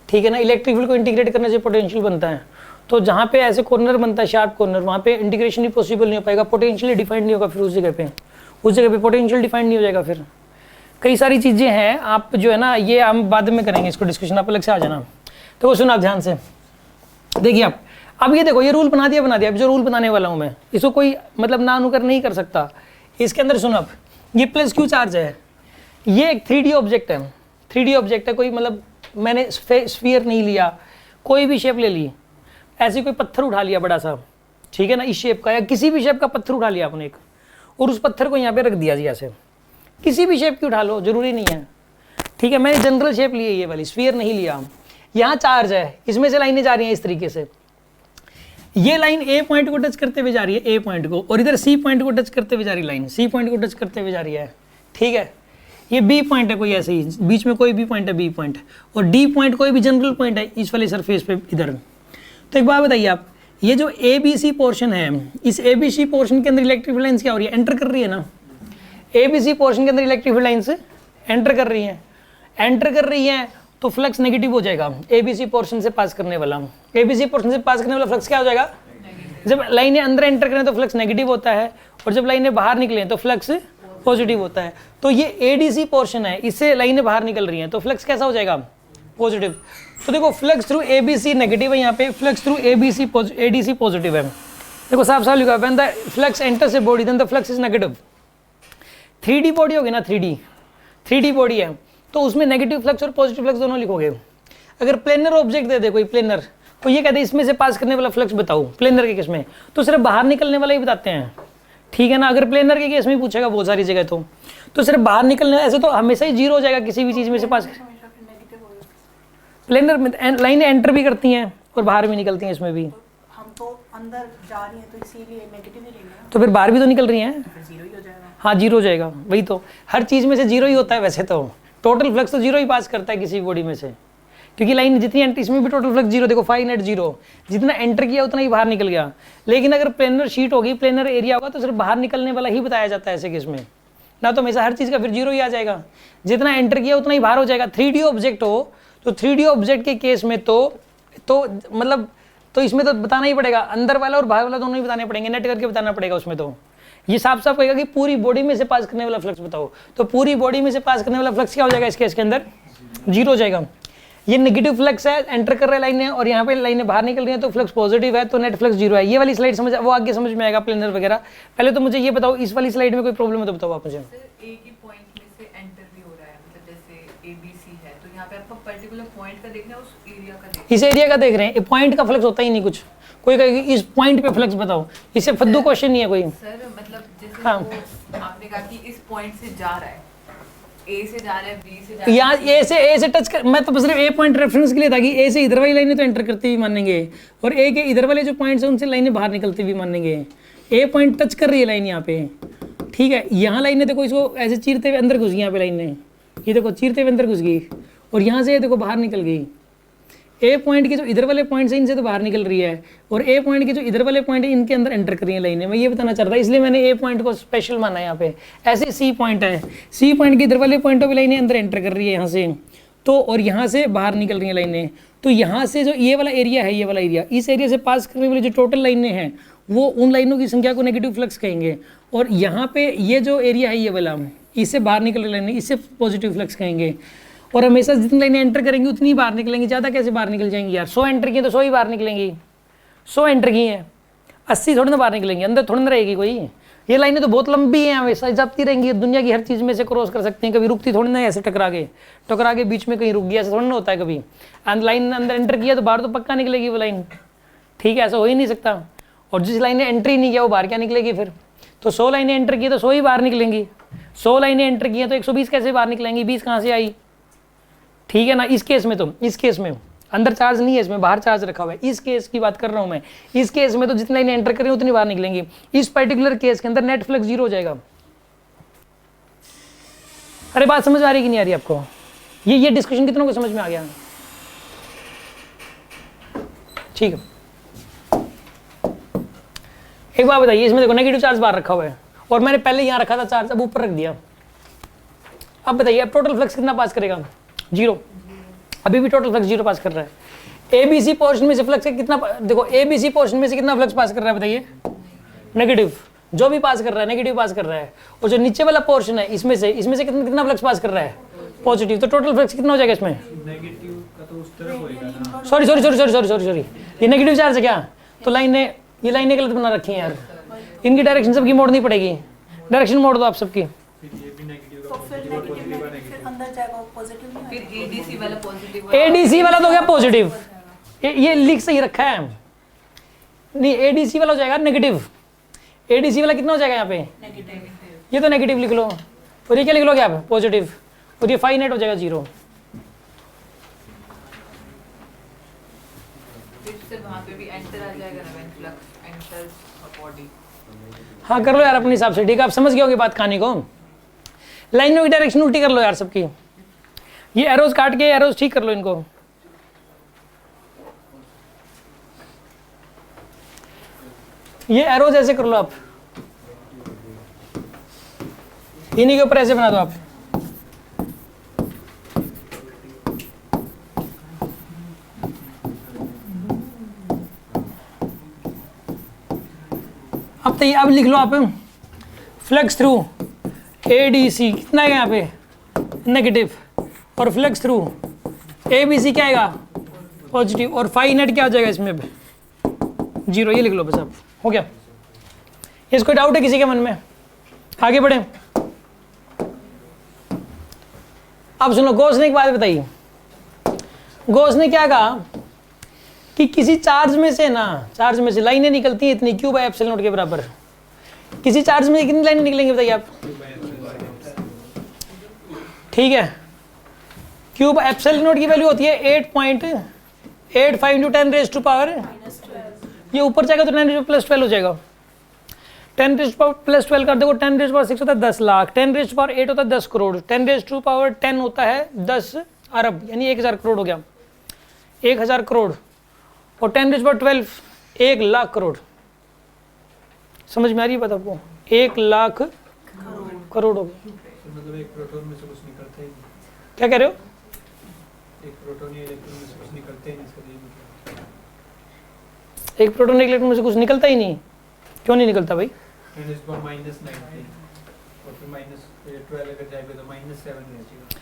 ठीक है ना। इलेक्ट्रिक फील्ड को इंटीग्रेट करने से पोटेंशियल बनता है, तो जहाँ पे ऐसे कॉर्नर बनता है शार्प कॉर्नर, वहाँ पे इंटीग्रेशन ही पॉसिबल नहीं हो पाएगा, पोटेंशियल डिफाइंड नहीं होगा फिर उस जगह पे पोटेंशियल डिफाइंड नहीं हो जाएगा। फिर कई सारी चीज़ें हैं, आप जो है ना ये हम बाद में करेंगे इसको डिस्कशन, आप अलग से आ जाना। तो वो सुना आप ध्यान से देखिए आप, अब ये देखो ये रूल बना दिया, अब जो रूल बनाने वाला हूँ मैं इसको कोई मतलब ना अनुकर नहीं कर सकता। इसके अंदर सुनो, अब ये प्लस क्यू चार्ज है, ये एक 3D ऑब्जेक्ट है, 3D ऑब्जेक्ट है, कोई मतलब मैंने स्फीयर नहीं लिया, कोई भी शेप ले ली, ऐसे कोई पत्थर उठा लिया बड़ा सा, ठीक है ना, इस शेप का या किसी भी शेप का पत्थर उठा लिया आपने एक, और उस पत्थर को यहाँ पे रख दिया जी ऐसे, किसी भी शेप की उठा लो जरूरी नहीं है, ठीक है। मैंने जनरल शेप ली है ये वाली, स्फीयर नहीं लिया। यहाँ चार्ज है, इसमें से लाइनें जा रही हैं इस तरीके से, ये लाइन ए पॉइंट को टच करते हुए जा रही है, ए पॉइंट को, और इधर सी पॉइंट को टच करते हुए जा रही है लाइन, सी पॉइंट को टच करते हुए जा रही है, ठीक है। ये बी पॉइंट है कोई ऐसे ही, बीच में कोई भी पॉइंट है बी पॉइंट, और डी पॉइंट कोई भी जनरल पॉइंट है इस वाले सरफेस पे इधर। तो एक बात बताइए आप, ये जो ए बी सी पोर्शन है, इस ए बी सी पोर्शन के अंदर इलेक्ट्रिक फील्ड लाइंस क्या हो रही है, एंटर कर रही है ना। ए बी सी पोर्शन के अंदर इलेक्ट्रिक फील्ड लाइंस एंटर कर रही हैं, एंटर कर रही हैं तो फ्लक्स नेगेटिव हो जाएगा। ए बी सी पोर्शन से पास करने वाला, ए बी सी पोर्शन से पास करने वाला फ्लक्स क्या हो जाएगा, जब लाइनें अंदर एंटर करें तो फ्लक्स नेगेटिव होता है, और जब लाइनें बाहर निकलें तो फ्लक्स पॉजिटिव होता है। तो ये ए डी सी पोर्शन है, इससे लाइनें बाहर निकल रही हैं तो फ्लक्स कैसा हो जाएगा, पॉजिटिव। तो देखो flux through A B C negative है, यहाँ पे flux through A B C A D C positive है। देखो साफ साफ लिखा है, when the flux enters a body then the flux is negative. 3D body होगी ना, 3D बॉडी है तो उसमें नेगेटिव फ्लक्स और पॉजिटिव फ्लक्स दोनों लिखोगे। अगर प्लेनर ऑब्जेक्ट दे दे कोई प्लेनर, तो ये कहते हैं इसमें से पास करने वाला फ्लक्स बताओ प्लेनर के केस में, तो सिर्फ बाहर निकलने वाला ही बताते हैं, ठीक है ना। अगर प्लेनर के केस में ही पूछेगा बहुत सारी जगह तो सिर्फ बाहर निकलने, ऐसे तो हमेशा ही जीरो हो जाएगा किसी भी चीज़ में से पास। प्लेनर में लाइनें एंटर भी करती हैं और बाहर भी निकलती हैं, इसमें भी हम तो अंदर जा रही हैं तो इसीलिए नेगेटिव ही लेंगे, तो फिर बाहर भी तो निकल रही हैं, फिर जीरो ही हो जाएगा। हाँ जीरो हो जाएगा, वही तो हर चीज़ में से जीरो ही होता है वैसे तो, टोटल फ्लक्स तो जीरो ही पास करता है किसी बॉडी में से, क्योंकि लाइन जितनी एंटर, इसमें भी टोटल फ्लक्स जीरो, देखो फाई नेट जीरो, जितना एंटर किया उतना ही बाहर निकल गया। लेकिन अगर प्लेनर शीट होगी, प्लेनर एरिया होगा, तो सिर्फ बाहर निकलने वाला ही बताया जाता है ऐसे केस में ना, तो हमेशा हर चीज़ का फिर जीरो ही आ जाएगा, जितना एंटर किया उतना ही बाहर हो जाएगा। 3D ऑब्जेक्ट हो तो 3D ऑब्जेक्ट के केस में तो मतलब तो इसमें तो बताना ही पड़ेगा, अंदर वाला और बाहर वाला दोनों ही बताने पड़ेंगे, नेट करके बताना पड़ेगा उसमें। तो ये साफ साफ कहेगा कि पूरी बॉडी में से पास करने वाला फ्लक्स बताओ, तो पूरी बॉडी में से पास करने वाला फ्लक्स क्या हो जाएगा इस केस के अंदर, जीरो हो जाएगा। ये नेगेटिव फ्लक्स है, एंटर कर रहा है लाइनें और यहाँ पे लाइनें बाहर निकल रही हैं, तो फ्लक्स पॉजिटिव है, तो नेट फ्लक्स जीरो है। ये वाली स्लाइड समझ, वो आगे समझ में आएगा प्लेनर वगैरह। पहले तो मुझे ये बताओ, इस वाली स्लाइड में कोई प्रॉब्लम है तो बताओ आप मुझे। सर एक ही पॉइंट में से एंटर भी हो रहा है, मतलब जैसे ABC है तो यहाँ पे आपको पर्टिकुलर पॉइंट का देखना है, उस एरिया का देखना इस एरिया का देख रहे हैं, पॉइंट का फ्लक्स होता ही नहीं कुछ, कोई कहेगी इस पॉइंट पे फ्लक्स बताओ, इससे फद्दू क्वेश्चन नहीं है कोई। है। सर मतलब जैसे हाँ। वो आपने कहा कि इस पॉइंट से जा रहा है, A से जा रहा है, B से जा रहा है, यहाँ ए से टच कर, मैं तो सिर्फ ए पॉइंट रेफरेंस के लिए था कि ए से इधर वाली लाइनें तो एंटर करती हुई मानेंगे और ए के इधर वाले जो पॉइंट्स हैं उनसे लाइनें बाहर निकलती हुई मानेंगे। ए पॉइंट टच कर रही है लाइन यहाँ पे, ठीक है। यहाँ लाइनें देखो इसको ऐसे चीरते हुए अंदर घुस गई, यहाँ पे लाइनें ये देखो चीरते हुए अंदर घुस गई और यहाँ से देखो बाहर निकल गई। ए पॉइंट के जो इधर वाले पॉइंट्स हैं इनसे तो बाहर निकल रही है और ए पॉइंट के जो इधर वाले पॉइंट है इनके अंदर एंटर कर रही है लाइनें। मैं ये बताना चाह रहा था, इसलिए मैंने ए पॉइंट को स्पेशल माना है यहाँ पे। ऐसे सी पॉइंट है, सी पॉइंट के इधर वाले पॉइंटों पे लाइनें अंदर एंटर कर रही है यहाँ से, तो और यहाँ से बाहर निकल रही हैं लाइनें। तो यहाँ से जो ये वाला एरिया है, ये वाला एरिया, इस एरिया से पास करने वाली जो टोटल लाइनें हैं वो उन लाइनों की संख्या को नेगेटिव फ्लक्स कहेंगे। और यहाँ पे ये जो एरिया है ये वाला, इससे बाहर निकल रही लाइनें, इससे पॉजिटिव फ्लक्स कहेंगे। और हमेशा जितनी लाइनें एंटर करेंगी उतनी बाहर निकलेंगी, ज़्यादा कैसे बाहर निकल जाएंगी यार। 100 एंटर की तो 100 ही बाहर निकलेंगी, 100 एंटर की हैं 80 थोड़ी ना बाहर निकलेंगी, अंदर थोड़ी ना रहेगी कोई। ये लाइनें तो बहुत लंबी हैं, हमेशा जाती रहेंगी, दुनिया की हर चीज़ में से क्रॉस कर सकती हैं, कभी रुकती थोड़ी ना ऐसे टकरा के बीच में कहीं रुक गया, ऐसा थोड़ा ना होता है कभी। लाइन अंदर एंटर किया तो बाहर तो पक्का निकलेगी वो लाइन, ठीक है, ऐसा हो ही नहीं सकता। और जिस लाइन ने एंट्री नहीं किया वो बाहर क्या निकलेगी फिर। तो 100 लाइनें एंटर की तो 100 ही बाहर निकलेंगी, 100 लाइनें एंटर की हैं तो 120 कैसे बाहर निकलेंगी, 20 कहाँ से आई, ठीक है ना। इस केस में तो, इस केस में अंदर चार्ज नहीं है, इसमें बाहर चार्ज रखा हुआ है, इस केस की बात कर रहा हूँ मैं। इस केस में तो जितनी लाइनें एंटर करें उतनी बाहर निकलेंगी। इस पर्टिकुलर केस के अंदर नेट फ्लक्स जीरो हो जाएगा। अरे बात समझ आ रही कि नहीं आ रही आपको? ये डिस्कशन कितनों को समझ में आ गया? ठीक है, एक बात बताइए, इसमें देखो नेगेटिव चार्ज बाहर रखा हुआ है और मैंने पहले यहाँ रखा था चार्ज, अब ऊपर रख दिया। अब बताइए अब टोटल फ्लक्स कितना पास करेगा? जीरो। अभी भी टोटल फ्लक्स जीरो पास कर रहा है। एबीसी पोर्शन में से फ्लक्स कितना, देखो एबीसी पोर्शन में से कितना फ्लक्स पास कर रहा है बताइए? नेगेटिव। जो भी पास कर रहा है नेगेटिव पास कर रहा है। और जो नीचे वाला पोर्शन है इसमें से कितना फ्लक्स पास कर रहा है? पॉजिटिव। तो टोटल फ्लक्स कितना हो जाएगा इसमें? नेगेटिव का तो उस तरफ होएगा ना। सॉरी, ये नेगेटिव चार्ज है क्या? तो ये लाइनें गलत बना रखी हैं यार, इनकी डायरेक्शन सबकी मोड़नी पड़ेगी। डायरेक्शन मोड़ दो आप सबकी। फिर ये भी नेगेटिव तो फिर नेगेटिव फिर अंदर जाएगा, पॉजिटिव नहीं फिर आएगा। ADC वाला पॉजिटिव, एडीसी वाला तो क्या पॉजिटिव, ये लिख सही रखा है नहीं, एडीसी वाला हो जाएगा नेगेटिव। एडीसी वाला कितना हो जाएगा यहाँ पे? नेगेटिव। ये तो नेगेटिव लिख लो और ये क्या लिख लोगे आप? पॉजिटिव। और ये फाई नेट हो जाएगा जीरो। फिर वहाँ पे भी एंटर आ जाएगा ना, when flux enters a body. हाँ कर लो यार अपने हिसाब से, ठीक है, आप समझ गए होंगे बात कहानी को। लाइनों की डायरेक्शन उल्टी कर लो यार सबकी, ये एरोज काट के एरोज ठीक कर लो इनको। ये एरोज ऐसे कर लो आप, इन्हीं के ऊपर ऐसे बना दो आप। अब लिख लो आप, फ्लक्स थ्रू एडीसी कितना है यहाँ पे? नेगेटिव। और फ्लक्स थ्रू एबीसी क्या आएगा? पॉजिटिव। और फाई नेट क्या हो जाएगा इसमें? जीरो। ये लिख लो बस आप, हो गया। इसको डाउट है किसी के मन में? आगे बढ़े। अब सुनो, गोस ने एक बात बताई। गोस ने क्या कहा कि किसी चार्ज में से ना, चार्ज में से लाइनें निकलती हैं इतनी क्यू बाय एप्सिलॉन नॉट के बराबर। किसी चार्ज में कितनी लाइनें निकलेंगी बताइए आप? ठीक है, क्यूब एप्सिलॉन नॉट की वैल्यू होती है 8.85 इंटू 10 रेज टू पावर, ये ऊपर जाएगा तो 10 रेज प्लस 12 हो जाएगा। 10 रेज पावर प्लस 12 कर दो, 10 रेज पावर 6 होता है 10 लाख, 10 रेज पावर 8 होता है 10 करोड़, 10 रेज टू पावर 10 होता है 10 अरब, यानी 1000 करोड़ हो गया, 1000 करोड़, और 10 रेज पावर 12 1 लाख करोड़। समझ में आ रही है बात आपको? 1 लाख करोड़ हो गया। मतलब एक प्रोटॉन में से कुछ निकलता ही नहीं, क्या कह रहे हो? एक प्रोटॉन या इलेक्ट्रॉन में से कुछ निकलते ही नहीं, इसका ये मतलब एक प्रोटॉन एक इलेक्ट्रॉन में से कुछ निकलता ही नहीं, क्यों नहीं निकलता भाई? -19 और फिर -12 अगर जाएगा तो -7 रह जाएगा।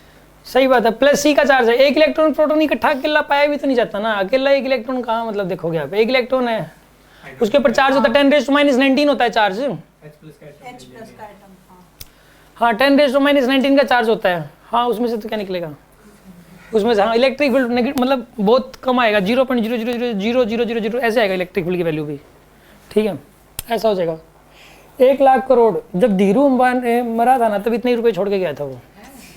सही बात है, प्लस सी का चार्ज है, एक इलेक्ट्रॉन प्रोटॉन इकट्ठा अकेला पाया भी तो नहीं जाता ना, अकेला एक इलेक्ट्रॉन कहाँ, मतलब देखोगे आप, एक इलेक्ट्रॉन है उसके ऊपर चार्ज होता है 10 रेज टू -19 होता है चार्ज। H+ का H प्लस का एटम, हाँ 10 रेज टू -19 का चार्ज होता है। हाँ उसमें से तो क्या निकलेगा उसमें से? हाँ इलेक्ट्रिक फील्ड मतलब बहुत कम आएगा, 0.0000000 ऐसे आएगा इलेक्ट्रिक फील्ड की वैल्यू भी। ठीक है, ऐसा हो जाएगा। 1 लाख करोड़, जब धीरू अंबानी मरा था ना तब इतने रुपए छोड़ के गया था वो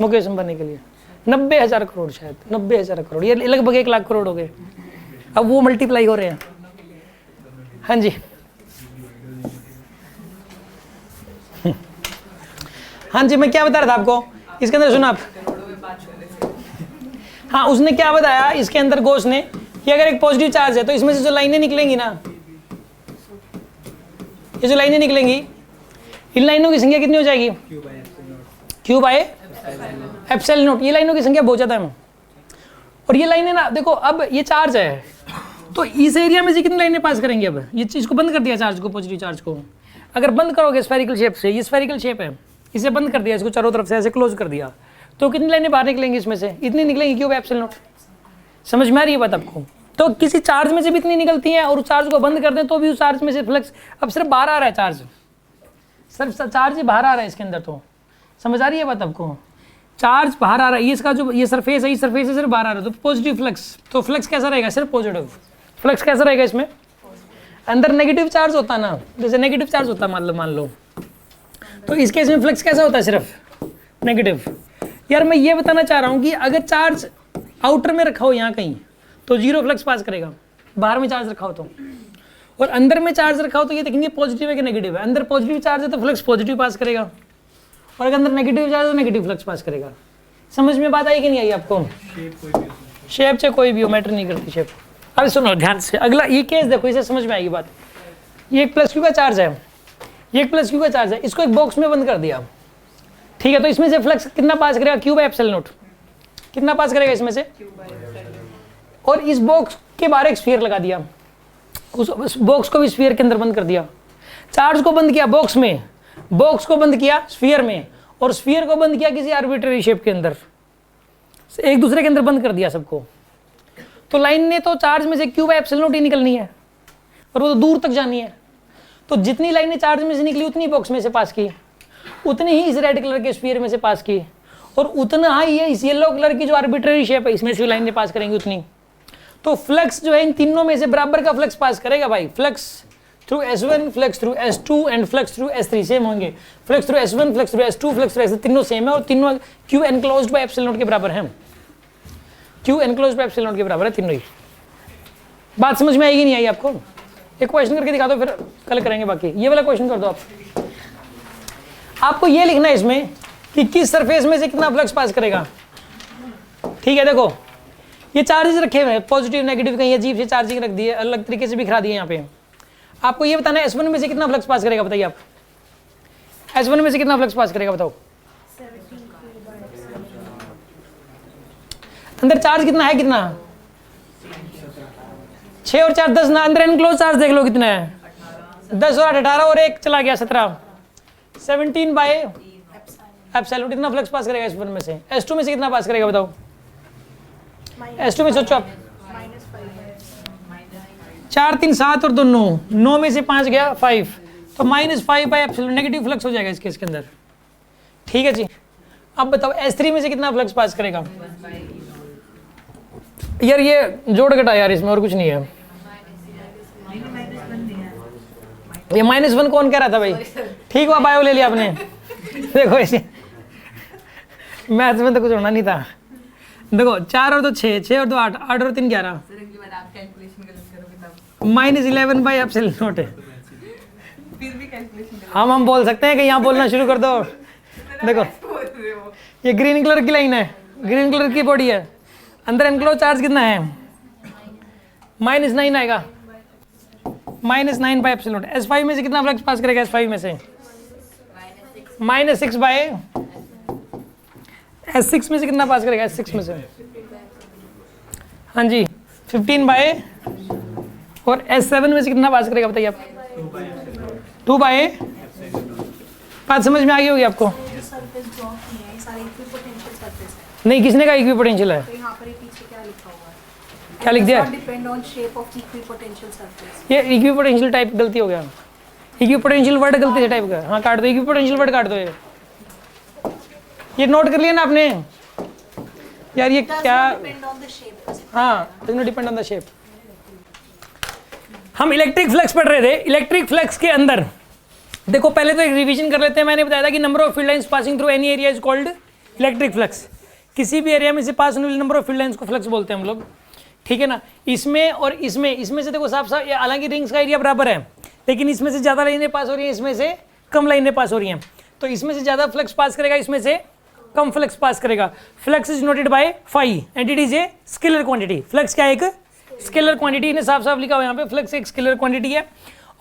मुकेश अंबानी के लिए, 90,000 करोड़, शायद 90,000 करोड़, ये लगभग 1 लाख करोड़ हो गए, अब वो मल्टीप्लाई हो रहे हैं। हाँ जी हाँ जी, मैं क्या बता रहा था आपको इसके अंदर, सुना आप? हाँ उसने क्या बताया इसके अंदर, घोष ने, कि अगर एक पॉजिटिव चार्ज है तो इसमें से जो लाइनें निकलेंगी ना, ये जो लाइनें निकलेंगी, इन लाइनों की संख्या कितनी हो जाएगी? Q by epsilon not. ये लाइनों की संख्या बहुत ज्यादा है, और ये लाइनें ना देखो, अब ये चार्ज है तो इस एरिया में से कितनी लाइनें पास करेंगे? अब ये चीज को बंद कर दिया, चार्ज को, पॉजिटिव चार्ज को अगर बंद करोगे स्फेरिकल शेप से, ये स्फेरिकल शेप है, इसे बंद कर दिया, इसको चारों तरफ से ऐसे क्लोज कर दिया, तो कितनी लाइनें बाहर निकलेंगी इसमें से? इतनी निकलेंगी क्यू बाय एप्सिलॉन नॉट। समझ में आ रही है बात आपको? तो किसी चार्ज में से भी इतनी निकलती है, और उस चार्ज को बंद कर दें तो भी उस चार्ज में से फ्लक्स, अब सिर्फ बाहर आ रहा है चार्ज, सिर्फ चार्ज ही बाहर आ रहा है इसके अंदर। तो समझ आ रही है बात आपको? चार्ज बाहर आ रहा है, ये इसका जो ये सरफेस है, ये सरफेस से सिर्फ बाहर आ रहा है, तो पॉजिटिव फ्लक्स, तो फ्लक्स कैसा रहेगा? सिर्फ पॉजिटिव फ्लक्स कैसा रहेगा इसमें? अंदर नेगेटिव चार्ज होता ना, जैसे नेगेटिव चार्ज होता मान लो, तो इस केस में फ्लक्स कैसा होता है? सिर्फ नेगेटिव। यार मैं ये बताना चाह रहा हूँ कि अगर चार्ज आउटर में रखा हो यहाँ कहीं तो 0 फ्लक्स पास करेगा, बाहर में चार्ज रखा हो तो, और अंदर में चार्ज रखा हो तो ये देखेंगे पॉजिटिव है कि नेगेटिव है। अंदर पॉजिटिव चार्ज है तो फ्लक्स पॉजिटिव पास करेगा, और अगर अंदर नेगेटिव चार्ज है तो नेगेटिव फ्लक्स पास करेगा। समझ में बात आई कि नहीं आई आपको? शेप से कोई भी हो, मैटर नहीं करती शेप। अब सुनो ध्यान से, अगला ये केस देखो, इसे समझ में आएगी बात। ये एक प्लस क्यू का चार्ज है, ये एक प्लस क्यू का चार्ज है, इसको एक बॉक्स में बंद कर दिया, ठीक है, तो इसमें से फ्लक्स कितना पास करेगा? Q by epsilon not. कितना पास करेगा इसमें से? और इस बॉक्स के बाहर एक स्फीयर लगा दिया, उस बॉक्स को भी स्फीयर के अंदर बंद कर दिया। चार्ज को बंद किया बॉक्स में, बॉक्स को बंद किया स्फीयर में, और स्फीयर को बंद किया किसी आर्बिट्ररी शेप के अंदर, एक दूसरे के अंदर बंद कर दिया सबको। तो लाइन ने तो चार्ज में से क्यू बाय एप्सिलॉन नॉट ही निकलनी है, और वो तो दूर तक जानी है। तो जितनी लाइनें चार्ज में से निकली उतनी बॉक्स में से पास की, उतनी ही इस रेड कलर के स्फीयर में से पास की, और उतना ही ये इस येलो कलर की जो आर्बिट्ररी शेप है इसमें से लाइनें पास करेंगी उतनी। तो फ्लक्स जो है इन तीनों में से बराबर का फ्लक्स पास करेगा भाई। Flux through S1, flux through S2 and flux through S3 same होंगे। Flux through S1, flux through S2, flux through S3 तीनों सेम है, और तीनों Q enclosed by epsilon not के बराबर हैं। Q enclosed by epsilon not के बराबर है तीनों ही। बात समझ में आएगी नहीं आई आपको? एक क्वेश्चन करके दिखा दो, फिर कल करेंगे बाकी। ये वाला क्वेश्चन कर दो आप। आपको ये लिखना है इसमें कि किस सरफेस में से कितना फ्लक्स पास करेगा। ठीक है, देखो ये चार्जेस रखे हुए हैं, पॉजिटिव नेगेटिव, कहीं अजीब से चार्जिंग रख दी है, अलग तरीके से बिखरा दिए यहाँ पे। आपको ये बताना है S1 में से कितना फ्लक्स पास करेगा, बताइए आप। S1 में से कितना फ्लक्स पास करेगा बताओ। अंदर चार्ज कितना है? कितना? 6 और 4 10 ना। अंदर एनक्लोज चार्ज देख लो कितना है, 10 और 8 18, और 1 चला गया 17, 17 बाय एप्सिलॉन। कितना फ्लक्स पास करेगा S1 में से? S2 में से कितना पास करेगा बताओ। S2 में सोचो आप, 4 3 7 और 2 9, 9 में से 5 गया 5, तो -5 बाय एप्सिलॉन नेगेटिव फ्लक्स हो जाएगा इस केस के अंदर। ठीक है जी। अब बताओ S3 में से कितना फ्लक्स पास करेगा। यार ये जोड़ घटा यार, इसमें और कुछ नहीं है। ये -1 कौन कह रहा था भाई? ठीक हुआ बायो ले लिया आपने। देखो ऐसे मैथ्स में तो कुछ होना नहीं था। देखो 4 और 2 6, 6 और 2 8, 8 और 3 11, सर अगली बार आप कैलकुलेशन गलत करोगे तब -11 बाई एप्सिलॉन नॉट है। फिर भी कैलकुलेशन गलत हम बोल सकते हैं कि यहाँ बोलना शुरू कर दो। देखो बोल रहे हो। ये ग्रीन कलर की लाइन है, ग्रीन कलर की बॉडी है, अंदर एनक्लोज चार्ज कितना है? -9 आएगा, -9 बाई एप्सिलॉन नॉट। S5 में से कितना फ्लक्स पास करेगा? S5 में से -6 बाय S6 में से कितना पास करेगा? S6 में से हाँ जी 15 बाय, और S7 में से कितना पास करेगा बताइए आप? 2 बाय। बात समझ में आ गई होगी आपको? जो सरफेस ड्रॉ किए हैं सारे इक्विपोटेंशियल सरफेस है। नहीं, किसने कहा इक्विपोटेंशियल है? तो यहाँ पर ये पीछे क्या लिखा हुआ है? क्या लिख दिया? Depend on shape of equipotential surface. ये इक्विपोटेंशियल टाइप गलती हो गया, इक्विपोटेंशियल वर्ड गलती से टाइप का। हाँ काट दो, इक्विपोटेंशियल वर्ड काट दो। ये नोट कर लिया ना आपने यार? ये क्या? Depend on the shape. हाँ, does not depend on the shape. हम इलेक्ट्रिक फ्लक्स पढ़ रहे थे। इलेक्ट्रिक फ्लक्स के अंदर देखो, पहले तो एक रिवीजन कर लेते हैं। मैंने बताया था कि number of field lines passing through any area is called electric flux. किसी भी एरिया में से पास होने वाले नंबर ऑफ फील्ड लाइंस को फ्लक्स बोलते हैं हम लोग, ठीक है ना। इसमें और इसमें से देखो साफ साफ, हालांकि रिंग्स का एरिया बराबर है, लेकिन इसमें से ज़्यादा लाइनें पास हो रही हैं, इसमें से कम लाइनें पास हो रही हैं। तो इसमें से ज़्यादा फ्लक्स पास करेगा, इसमें से कम फ्लक्स पास करेगा। Flux is noted by phi and it is a scalar quantity. Flux क्या है? एक स्केलर क्वांटिटी। इन्हें साफ साफ लिखा हुआ है यहाँ पे, फ्लक्स एक स्केलर क्वांटिटी है।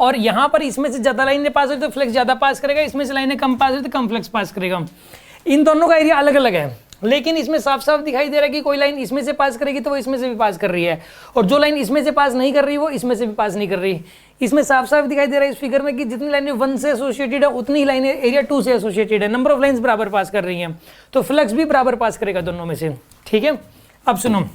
और यहाँ पर इसमें से ज़्यादा लाइनें पास हो रही तो फ्लक्स ज़्यादा पास करेगा, इसमें से लाइनें कम पास हो रही तो कम फ्लक्स पास करेगा। इन दोनों का एरिया अलग अलग है, लेकिन इसमें साफ साफ दिखाई दे रहा है कि कोई लाइन इसमें से पास करेगी तो वो इसमें से भी पास कर रही है, और जो लाइन इसमें से पास नहीं कर रही वो इसमें से भी पास नहीं कर रही। इसमें साफ साफ दिखाई दे रहा है इस फिगर में कि जितनी लाइनें 1 से एसोसिएटेड है उतनी ही लाइनें एरिया 2 से एसोसिएटेड है। नंबर ऑफ लाइन्स बराबर पास कर रही हैं, तो फ्लक्स भी बराबर पास करेगा दोनों में से, ठीक है। अब सुनो,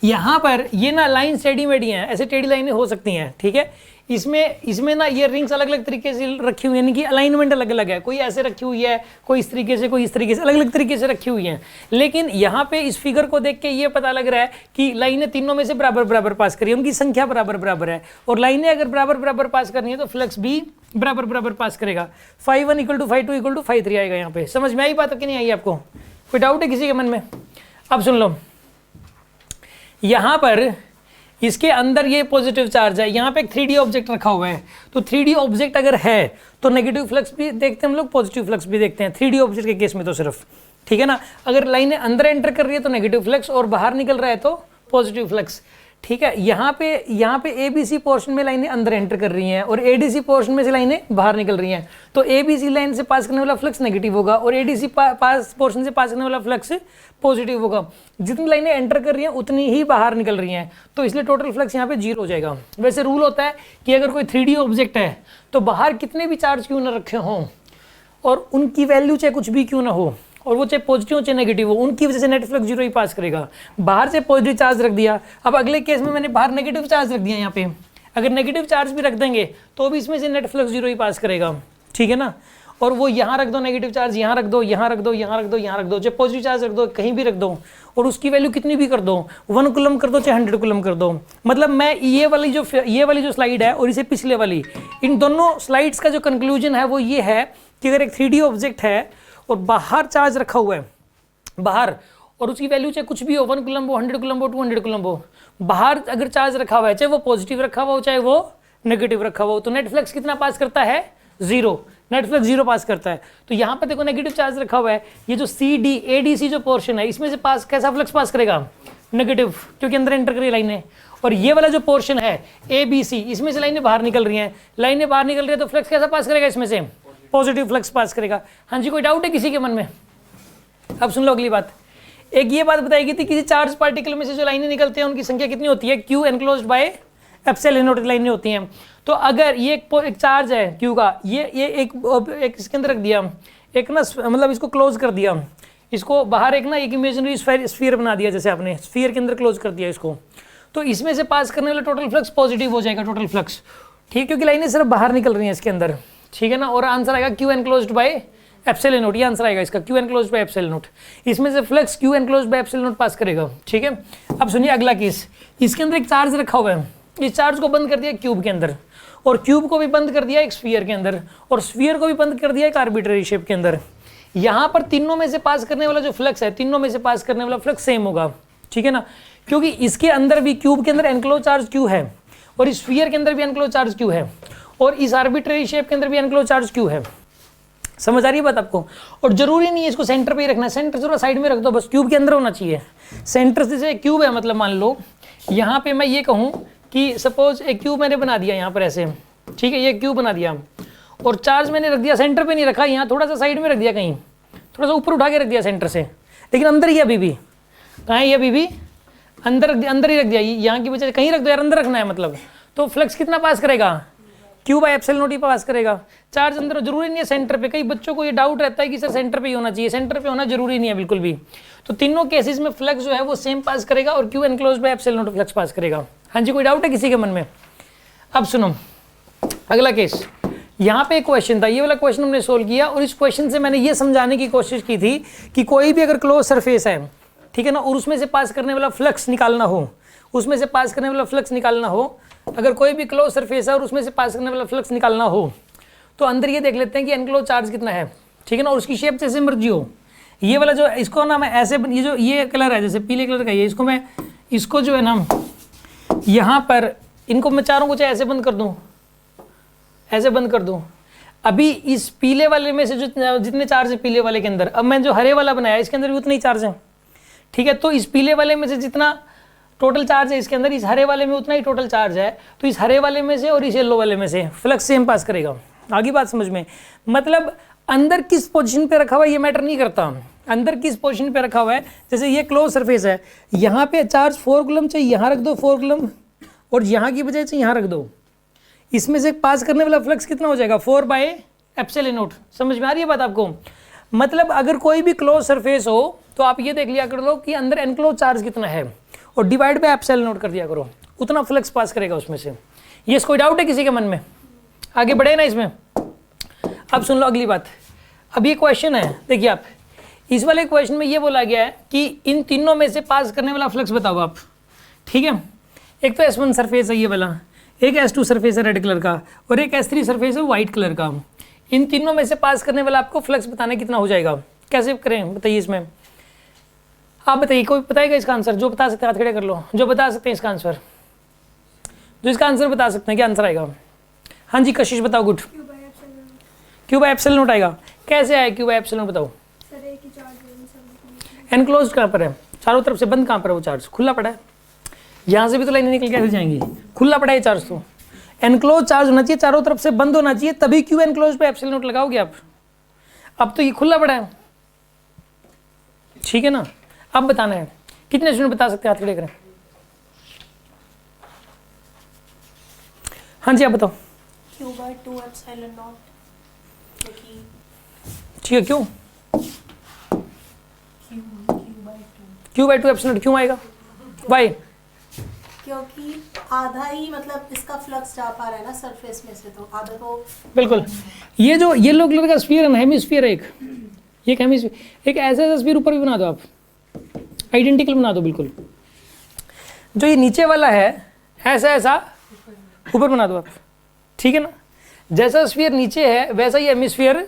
यहाँ पर ये ना लाइन टेढ़ी मेढ़ी हैं, ऐसे टेढ़ी लाइनें हो सकती हैं, ठीक है। इसमें ना ये रिंग्स अलग अलग तरीके से रखी हुई है, यानी कि अलाइनमेंट अलग अलग है। कोई ऐसे रखी हुई है, कोई इस तरीके से, कोई इस तरीके से, अलग अलग तरीके से रखी हुई हैं। लेकिन यहाँ पे इस फिगर को देख के ये पता लग रहा है कि लाइनें तीनों में से बराबर बराबर पास करी है, उनकी संख्या बराबर बराबर है। और लाइनें अगर बराबर बराबर पास करनी है तो फ्लक्स भी बराबर बराबर पास करेगा। φ1 = φ2 = φ3 आएगा। यहाँ पे समझ में आई बात कि नहीं आई आपको? कोई डाउट है किसी के मन में? अब सुन लो, यहाँ पर इसके अंदर ये पॉजिटिव चार्ज है, यहाँ पे एक 3D ऑब्जेक्ट रखा हुआ है। तो 3D ऑब्जेक्ट अगर है तो नेगेटिव फ्लक्स भी देखते हैं हम लोग, पॉजिटिव फ्लक्स भी देखते हैं 3D ऑब्जेक्ट के केस में तो सिर्फ, ठीक है ना। अगर लाइनें अंदर एंटर कर रही है तो नेगेटिव फ्लक्स, और बाहर निकल रहा है तो पॉजिटिव फ्लक्स, ठीक है। यहाँ पे ABC पोर्शन में लाइनें अंदर एंटर कर रही हैं और ADC पोर्शन में से लाइनें बाहर निकल रही हैं, तो ABC लाइन से पास करने वाला फ्लक्स नेगेटिव होगा और ADC पोर्शन से पास करने वाला फ्लक्स पॉजिटिव होगा। जितनी लाइनें एंटर कर रही हैं उतनी ही बाहर निकल रही हैं, तो इसलिए टोटल फ्लक्स यहाँ पे 0 हो जाएगा। वैसे रूल होता है कि अगर कोई 3D ऑब्जेक्ट है तो बाहर कितने भी चार्ज क्यों ना रखे हों और उनकी वैल्यू चाहे कुछ भी क्यों ना हो, और वो चाहे पॉजिटिव हो चाहे नेगेटिव हो, उनकी वजह से नेट फ्लक्स 0 ही पास करेगा। बाहर से पॉजिटिव चार्ज रख दिया, अब अगले केस में मैंने बाहर नेगेटिव चार्ज रख दिया, यहाँ पे अगर नेगेटिव चार्ज भी रख देंगे तो भी इसमें से नेट फ्लक्स 0 ही पास करेगा, ठीक है ना। और वो यहाँ रख दो नेगेटिव चार्ज, यहाँ रख दो, यहाँ रख दो, यहाँ रख दो, यहाँ रख दो, चाहे पॉजिटिव चार्ज रख दो, कहीं भी रख दो, और उसकी वैल्यू कितनी भी कर दो, 1 कूलम कर दो चाहे 100 कूलम कर दो। मतलब मैं ये वाली जो स्लाइड है और इसे पिछले वाली, इन दोनों स्लाइड्स का जो कंक्लूजन है वो ये है कि अगर एक 3D ऑब्जेक्ट है और बाहर चार्ज रखा हुआ है बाहर, और उसकी वैल्यू चाहे कुछ भी हो, 1 कूलम हो, 100 कूलम हो, 200 कूलम हो, बाहर अगर चार्ज रखा हुआ है, चाहे वो पॉजिटिव रखा हुआ हो चाहे वो नेगेटिव रखा हुआ हो, तो नेट फ्लक्स कितना पास करता है? 0। नेट फ्लक्स 0 पास करता है। तो यहाँ पे देखो नेगेटिव चार्ज रखा हुआ है, ये जो ADC जो पोर्शन है इसमें से पास कैसा फ्लक्स पास करेगा? नेगेटिव, क्योंकि अंदर एंटर करी लाइनें। और ये वाला जो पोर्शन है ABC, इसमें से लाइनें बाहर निकल रही हैं, लाइनें बाहर निकल रही है तो फ्लक्स कैसा पास करेगा? इसमें से पॉजिटिव फ्लक्स पास करेगा। हाँ जी, कोई डाउट है किसी के मन में? अब सुन लो अगली बात। एक ये बात बताई गई थी, किसी चार्ज पार्टिकल में से जो लाइनें निकलते हैं उनकी संख्या कितनी होती है? Q enclosed by epsilon not लाइनें होती हैं। तो अगर ये एक चार्ज है Q का, ये एक इसके अंदर रख दिया, एक ना मतलब इसको क्लोज कर दिया, इसको बाहर एक इमेजिनरी स्फीयर बना दिया, जैसे आपने स्फीयर के अंदर क्लोज कर दिया इसको, तो इसमें से पास करने वाला टोटल फ्लक्स पॉजिटिव हो जाएगा, टोटल फ्लक्स, ठीक, क्योंकि लाइनें सिर्फ बाहर निकल रही हैं इसके अंदर, ठीक है ना। और आंसर आएगा Q enclosed by epsilon not, ये आंसर आएगा इसका, Q enclosed by epsilon not. इसमें से flux Q enclosed by epsilon not pass करेगा, ठीक है। अब सुनिए अगला केस, इसके अंदर एक चार्ज रखा हुआ है, इस चार्ज को बंद कर दिया क्यूब के अंदर, और क्यूब को भी बंद कर दिया एक स्फीयर के अंदर, और स्फीयर को भी बंद कर दिया एक आर्बिट्रेरी शेप के अंदर। यहाँ पर तीनों में से पास करने वाला जो फ्लक्स है, तीनों में से पास करने वाला फ्लक्स सेम होगा, ठीक है ना, क्योंकि इसके अंदर भी क्यूब के अंदर एनक्लोज चार्ज क्यू है, और इस स्फीयर के अंदर भी एनक्लोज चार्ज क्यू है, और इस आर्बिट्रेरी शेप के अंदर भी एनक्लोज चार्ज क्यू है। समझ आ रही है बात आपको? और जरूरी नहीं है इसको सेंटर पे ही रखना है, सेंटर थोड़ा साइड में रख दो, बस क्यूब के अंदर होना चाहिए। सेंटर से जैसे क्यूब है, मतलब मान लो यहाँ पे मैं ये कहूँ कि सपोज एक क्यूब मैंने बना दिया यहाँ पर ऐसे, ठीक है, ये क्यूब बना दिया, और चार्ज मैंने रख दिया, सेंटर पे नहीं रखा, यहाँ थोड़ा सा साइड में रख दिया, कहीं थोड़ा सा ऊपर उठा के रख दिया सेंटर से, लेकिन अंदर ही अभी भी, कहाँ है ये अभी भी अंदर ही रख दिया, यहाँ की वजह से कहीं रख दो यार, अंदर रखना है मतलब, तो फ्लक्स कितना पास करेगा, क्यू बाय एप्सिलॉन नॉट ही पास करेगा। चार्ज अंदर जरूरी नहीं है सेंटर पे, कई बच्चों को ये डाउट रहता है कि सर सेंटर पे ही होना चाहिए, सेंटर पे होना जरूरी नहीं है बिल्कुल भी। तो तीनों केसेस में फ्लक्स जो है वो सेम पास करेगा, और Q enclose by epsilon not flux pass करेगा। हाँ जी, कोई डाउट है किसी के मन में? अब सुनो अगला केस, यहाँ पे एक क्वेश्चन था, ये वाला क्वेश्चन हमने सोल्व किया, और इस क्वेश्चन से मैंने ये समझाने की कोशिश की थी कि कोई भी अगर क्लोज सरफेस है, ठीक है ना, और उसमें से पास करने वाला फ्लक्स निकालना हो, उसमें से पास करने वाला फ्लक्स निकालना हो, अगर कोई भी क्लोज सरफेस है और उसमें से पास करने वाला फ्लक्स निकालना हो, तो अंदर ये देख लेते हैं कि एनक्लोज चार्ज कितना है, ठीक है ना, और उसकी शेप जैसे मर्जी हो। ये वाला जो इसको ना मैं ऐसे, ये जो ये कलर है जैसे पीले कलर का, ये इसको मैं, इसको जो है ना यहाँ पर, इनको मैं चारों को चाहे ऐसे बंद कर दूँ, ऐसे बंद कर दूँ। अभी इस पीले वाले में से जो जितने चार्ज है पीले वाले के अंदर, अब मैं जो हरे वाला बनाया इसके अंदर भी उतने ही चार्ज हैं, ठीक है। तो इस पीले वाले में से जितना टोटल चार्ज है इसके अंदर, इस हरे वाले में उतना ही टोटल चार्ज है, तो इस हरे वाले में से और इस येलो वाले में से फ्लक्स सेम पास करेगा। आगे बात समझ में? मतलब अंदर किस पोजीशन पे रखा हुआ है ये मैटर नहीं करता, अंदर किस पोजीशन पे रखा हुआ है। जैसे ये क्लोज सरफेस है, यहाँ पे चार्ज 4 कूलम चाहिए, यहाँ रख दो 4 कूलम, और यहाँ की बजाय से यहाँ रख दो, इसमें से पास करने वाला फ्लक्स कितना हो जाएगा, 4 बाय एप्सिलॉन नॉट। समझ में आ रही है बात आपको? मतलब अगर कोई भी क्लोज सरफेस हो तो आप ये देख लिया कर लो कि अंदर एनक्लोज चार्ज कितना है, और डिवाइड बाय एप्सिलॉन नॉट कर दिया करो, उतना फ्लक्स पास करेगा उसमें से। ये कोई डाउट है किसी के मन में? आगे बढ़े ना इसमें। अब सुन लो अगली बात। अब ये क्वेश्चन है, देखिए आप, इस वाले क्वेश्चन में ये बोला गया है कि इन तीनों में से पास करने वाला फ्लक्स बताओ आप, ठीक है। एक तो S1 सरफेस है ये वाला, एक S2 सरफेस है रेड कलर का, और एक S3 सरफेस है वाइट कलर का। इन तीनों में से पास करने वाला आपको फ्लक्स बताना कितना हो जाएगा, कैसे करें बताइए इसमें? आप बताइए, कोई बताएगा इसका आंसर? जो बता सकते हैं हाथ खड़े कर लो, जो बता सकते हैं इसका आंसर, जो इसका आंसर बता सकते हैं, क्या आंसर आएगा? हाँ जी कशिश बताओ। Good, Q by epsilon not आएगा। कैसे आया क्यू बाय एप्सिलॉन बताओ? एनक्लोज कहाँ पर है, चारों तरफ से बंद कहाँ पर है वो चार्ज? खुला पड़ा है, यहाँ से भी तो लाइनें निकल के ऐसे जाएंगी, खुला पड़ा है चार्ज, तो एनक्लोज चार्ज होना चाहिए, चारों तरफ से बंद होना चाहिए, तभी क्यू एनक्लोज पे एप्सिलॉन नॉट लगाओगे आप। अब तो ये खुला पड़ा है, ठीक है ना। अब बताना है, कितने स्टूडेंट बता सकते हैं, हाथ खड़े करें। हाँ जी आप बताओ। Q by 2 एप्सिलॉन नॉट, क्योंकि ठीक है, क्यों Q by 2 एप्सिलॉन नॉट क्यों आएगा? वाई? क्योंकि आधा ही मतलब इसका फ्लक्स जा पा रहा है ना सरफेस में से, तो आधा तो बिल्कुल। ये जो येलो कलर का स्फीयर है ना, हेमिस्फीयर है एक हेमिस्फीयर, एक ऐसा स्फीयर ऊपर भी बना दो आप, आइडेंटिकल बना दो बिल्कुल। जो ये नीचे वाला है ऐसा ऊपर बना दो आप, ठीक है ना। जैसा स्फीयर नीचे है वैसा ही हेमिस्फीयर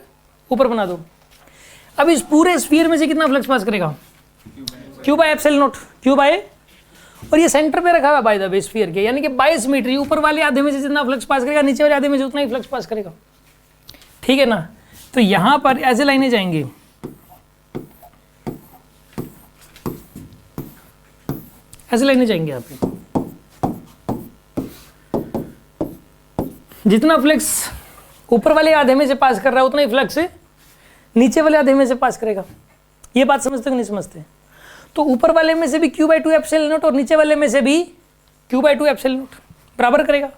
ऊपर बना दो। अब इस पूरे स्फीयर में से कितना फ्लक्स पास करेगा? Q by epsilon naught, q by, और ये सेंटर पे रखा हुआ बाय द वे स्फीयर के, यानी कि बाय सिमेट्री, ऊपर वाले आधे में से जितना फ्लक्स पास करेगा नीचे वाले आधे में से उतना ही फ्लक्स पास करेगा, ठीक है ना। तो यहाँ पर ऐसे लाइनें जाएंगी, ऐसे लाइनें जाएंगे यहाँ पे। जितना फ्लक्स ऊपर वाले आधे में से पास कर रहा है उतना ही फ्लक्स नीचे वाले आधे में से पास करेगा। ये बात समझते हो नहीं समझते? तो ऊपर वाले में से भी Q by 2 एप्सिलॉन नॉट और नीचे वाले में से भी Q by 2 एप्सिलॉन नॉट बराबर करेगा।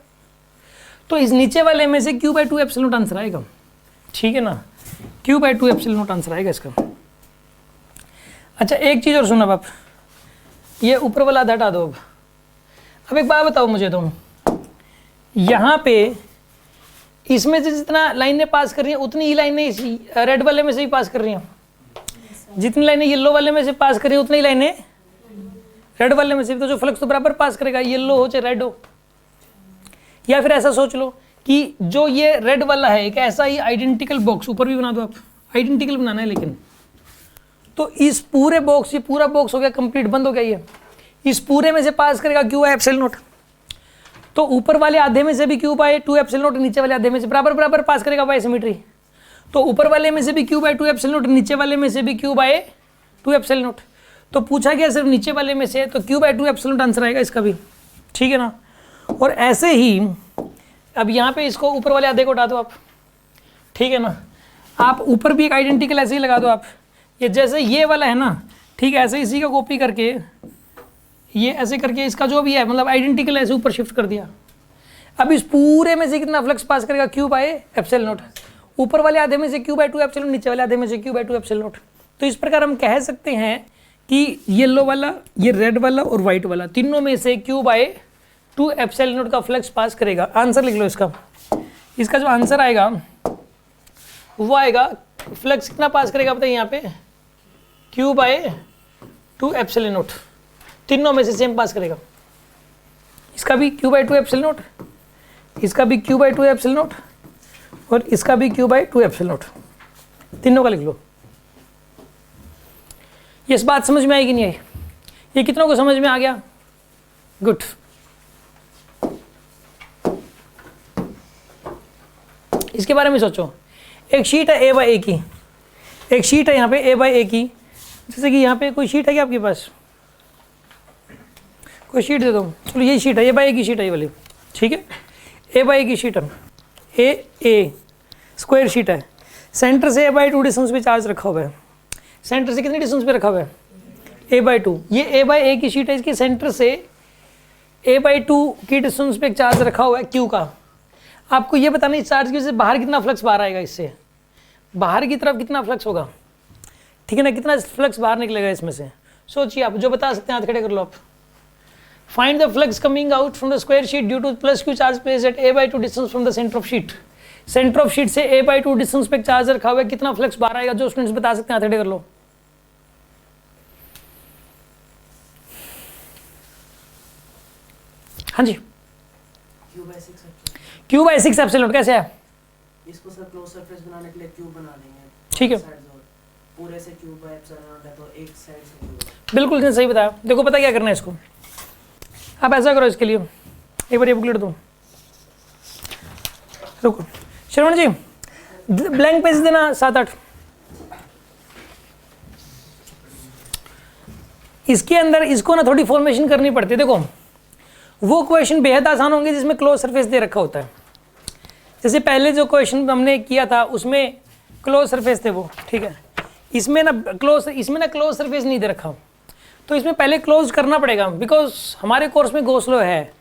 तो इस नीचे वाले में से Q by 2 epsilon naught answer आएगा, ठीक है ना। Q by 2 epsilon naught answer आएगा इसका। अच्छा एक चीज़ और सुनो आप, ये ऊपर वाला आधा हटा दो। अब एक बात बताओ मुझे तुम, यहाँ पे इसमें से जितना लाइनें पास कर रही हैं उतनी ही लाइनें इस रेड वाले में से भी पास कर रही हैं, जितनी लाइनें येलो वाले में से पास कर रही हैं उतनी ही लाइनें रेड वाले में से भी। तो जो फ्लक्स तो बराबर पास करेगा, येलो हो चाहे रेड हो। या फिर ऐसा सोच लो कि जो ये रेड वाला है एक ऐसा ही आइडेंटिकल बॉक्स, ऊपर भी बना दो आप, आइडेंटिकल बनाना है लेकिन, तो इस पूरे बॉक्स, ये पूरा बॉक्स हो गया कंप्लीट, बंद हो गया ये, इस पूरे में से पास करेगा क्यू बाय एप्सिलॉन नॉट। तो ऊपर वाले आधे में से भी क्यू बाय 2 एप्सिलॉन नॉट, नीचे वाले आधे में से बराबर बराबर पास करेगा बाय सिमेट्री। तो ऊपर वाले में से भी क्यू बाय 2 एप्सिलॉन नॉट, नीचे वाले में से भी क्यू बाय 2 एप्सिलॉन नॉट। तो पूछा गया सिर्फ नीचे वाले में से, तो q by 2 epsilon naught answer आएगा इसका भी, ठीक है ना। और ऐसे ही अब यहाँ पे इसको ऊपर वाले आधे को उठा दो आप, ठीक है ना। आप ऊपर भी एक आइडेंटिकल ऐसे ही लगा दो आप, ये जैसे ये वाला है ना, ठीक है, ऐसे इसी का कॉपी करके ये ऐसे करके इसका जो भी है मतलब आइडेंटिकल ऐसे ऊपर शिफ्ट कर दिया। अब इस पूरे में से कितना फ्लक्स पास करेगा, क्यू बाय एप्सिलॉन नॉट। ऊपर वाले आधे में से क्यू बाय 2 एप्सिलॉन, नीचे वाले आधे में से क्यू बाय 2 एप्सिलॉन नॉट। तो इस प्रकार हम कह सकते हैं कि येलो वाला, ये रेड वाला और व्हाइट वाला, तीनों में से क्यू बाय 2 एप्सिलॉन नॉट का फ्लक्स पास करेगा। आंसर लिख लो इसका, इसका जो आंसर आएगा वो आएगा, फ्लक्स कितना पास करेगा बताइए यहाँ पे, क्यू बाय 2 एप्सिलॉन नॉट, तीनों में से सेम पास करेगा। इसका भी क्यू बाय 2 एप्सिलॉन नॉट, इसका भी क्यू बाय 2 एप्सिलॉन नॉट और इसका भी क्यू बाय 2 एप्सिलॉन नॉट, तीनों का लिख लो। ये इस बात समझ में आएगी नहीं आई? ये कितनों को समझ में आ गया? गुड। इसके बारे में सोचो, एक शीट है ए बाय ए की, एक शीट है यहाँ पे ए बाय ए की, जैसे कि यहाँ पे कोई शीट है क्या आपके पास, कोई शीट दे दो, चलो यही शीट है, ए बाय ए की शीट है ये वाली, ठीक है, ए बाय ए की शीट है, ए स्क्वायर शीट है, सेंटर से ए बाय 2 डिस्टेंस पे चार्ज रखा हुआ है। सेंटर से कितने डिस्टेंस पे रखा हुआ है, ए बाय 2। ये ए बाय ए की शीट है, इसके सेंटर से ए बाय 2 की डिस्टेंस पे चार्ज रखा हुआ है क्यू का। आपको ये बताना है इस चार्ज की वजह से बाहर कितना फ्लक्स बाहर आएगा, इससे बाहर की तरफ कितना फ्लक्स होगा, ठीक है ना, कितना फ्लक्स बाहर निकलेगा इसमें से। सोचिए आप, जो बता सकते हैं हाथ खड़े कर लो आप। Find the flux coming out from the square sheet due to plus q charge placed at a by 2 distance from the centre of sheet. Centre of sheet से ए बाय 2 डिस्टेंस पे चार्ज रखा हुआ है, कितना flux बाहर आएगा, जो students बता सकते हैं हाथ खड़े कर लो। हाँ जी, क्यू बाय 6 एप्सिलॉन कैसे है, इसको सर क्लोज सरफेस बनाने के लिए क्यूब बना देंगे, ठीक है, पूरे से क्यूब बाय एप्सिलॉन है तो एक साइड से क्यूब। बिल्कुल सही बताया। देखो पता क्या करना है इसको, आप ऐसा करो, इसके लिए एक बार ये बुकलेट दो, रुको श्रवण जी, ब्लैंक पेज देना 7-8। इसके अंदर इसको ना थोड़ी फॉर्मेशन करनी पड़ती है। देखो वो क्वेश्चन बेहद आसान होंगे जिसमें क्लोज सरफेस दे रखा होता है, जैसे पहले जो क्वेश्चन हमने किया था उसमें क्लोज सरफेस थे वो, ठीक है। इसमें ना क्लोज सरफेस नहीं दे रखा, तो इसमें पहले क्लोज करना पड़ेगा, बिकॉज हमारे कोर्स में गॉस लॉ है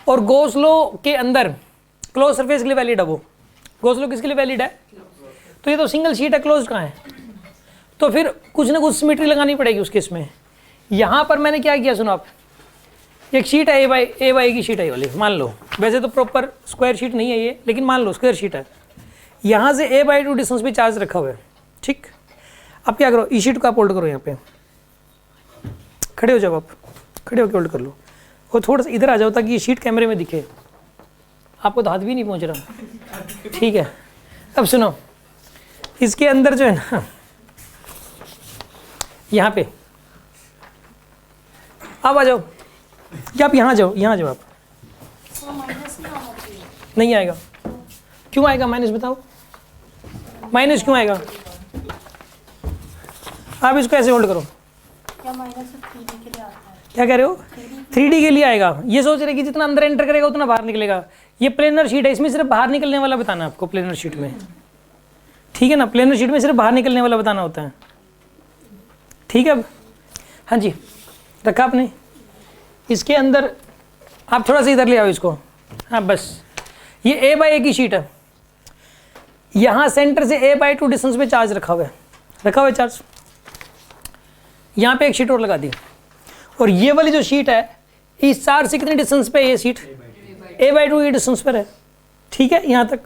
और गॉस लॉ के अंदर क्लोज सरफेस के लिए वैलिड है वो। गॉस लॉ किसके लिए वैलिड है, तो ये तो सिंगल शीट है, क्लोज कहाँ है, तो फिर कुछ ना कुछ सिमेट्री लगानी पड़ेगी उसके इसमें। यहाँ पर मैंने क्या किया सुनो आप, एक शीट है ए बाय की शीट है ये वाली, मान लो, वैसे तो प्रॉपर स्क्वायर शीट नहीं है ये, लेकिन मान लो स्क्वायर शीट है, यहाँ से ए बाय 2 डिस्टेंस पे चार्ज रखा हुआ है, ठीक। अब क्या करो, ई शीट को आप होल्ड करो, यहाँ पे खड़े हो जाओ, आप खड़े होकर होल्ड कर लो और थोड़ा सा इधर आ जाओ ताकि ये शीट कैमरे में दिखे, आपको तो हाथ भी नहीं पहुँच रहा, ठीक है। अब सुनो, इसके अंदर जो है ना, यहाँ पे अब आ जाओ, या आप यहाँ जाओ, यहाँ जाओ आप, नहीं आएगा, क्यों आएगा माइनस, बताओ माइनस क्यों आएगा। आप इसको ऐसे होल्ड करो, क्या माइनस 3D के लिए आता है, क्या कह रहे हो, 3D के लिए आएगा। ये सोच रहे कि जितना अंदर एंटर करेगा उतना बाहर निकलेगा। ये प्लेनर शीट है, इसमें सिर्फ बाहर निकलने वाला बताना है आपको, प्लेनर शीट में, ठीक है ना, प्लेनर शीट में सिर्फ बाहर निकलने वाला बताना होता है, ठीक है। अब हाँ जी, रखा आपने, इसके अंदर आप थोड़ा सा इधर ले आओ इसको, हाँ बस, ये ए बाय ए की शीट है, यहाँ सेंटर से ए बाय 2 डिस्टेंस पे चार्ज रखा हुआ है चार्ज, यहाँ पे एक शीट और लगा दी, और ये वाली जो शीट है इस चार्ज से कितने डिस्टेंस पे, ये शीट ए बाय 2 की डिस्टेंस पर है, ठीक है, यहाँ तक।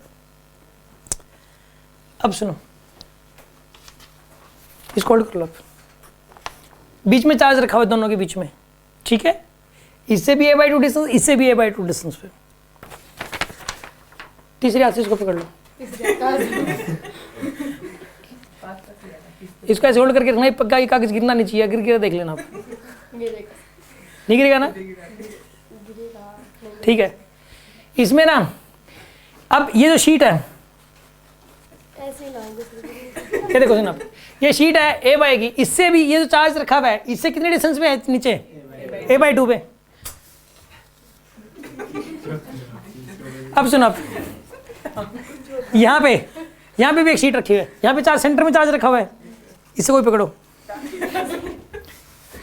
अब सुनो, इसको होल्ड कर लो, बीच में चार्ज रखा हुआ है दोनों के बीच में, ठीक है, इससे भी ए बाय 2 डिस्टेंस, इससे भी ए बाय 2 डिस्टेंस पे। तीसरे हाथ से इसको पकड़ लो, इसको ऐसे होल्ड करके रखना, पक्का ये कागज गिरना नहीं चाहिए, गिर गिर देख लेना आप, नहीं गिरेगा ना, ठीक है। इसमें ना अब ये जो शीट है, ये देखो सुन आप, ये शीट है ए बाई की, इससे भी ये जो चार्ज रखा हुआ है इससे कितने डिस्टेंस पे है नीचे, a/2 पे। अब सुनो आप, यहाँ पे भी एक शीट रखी हुई है, यहाँ पे चार्ज सेंटर में चार्ज रखा हुआ है, इससे कोई पकड़ो।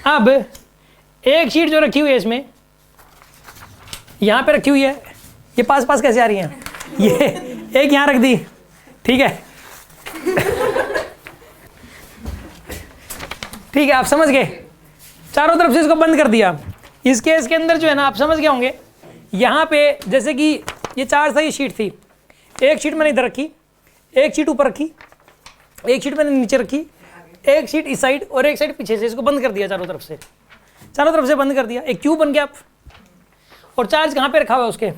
अब एक शीट जो रखी हुई है इसमें, यहाँ पे रखी हुई है, ये पास पास कैसे आ रही है, ये एक यहाँ रख दी, ठीक है, ठीक है, आप समझ गए, चारों तरफ से इसको बंद कर दिया। इस केस के अंदर जो है ना, आप समझ गए होंगे, यहाँ पे जैसे कि ये चार्ज था, ये शीट थी, एक शीट मैंने इधर रखी, एक शीट ऊपर रखी, एक शीट मैंने नीचे रखी, एक शीट इस साइड और एक साइड पीछे से, इसको बंद कर दिया चारों तरफ से बंद कर दिया, एक क्यूब बन गया। और चार्ज कहाँ पे रखा हुआ है, उसके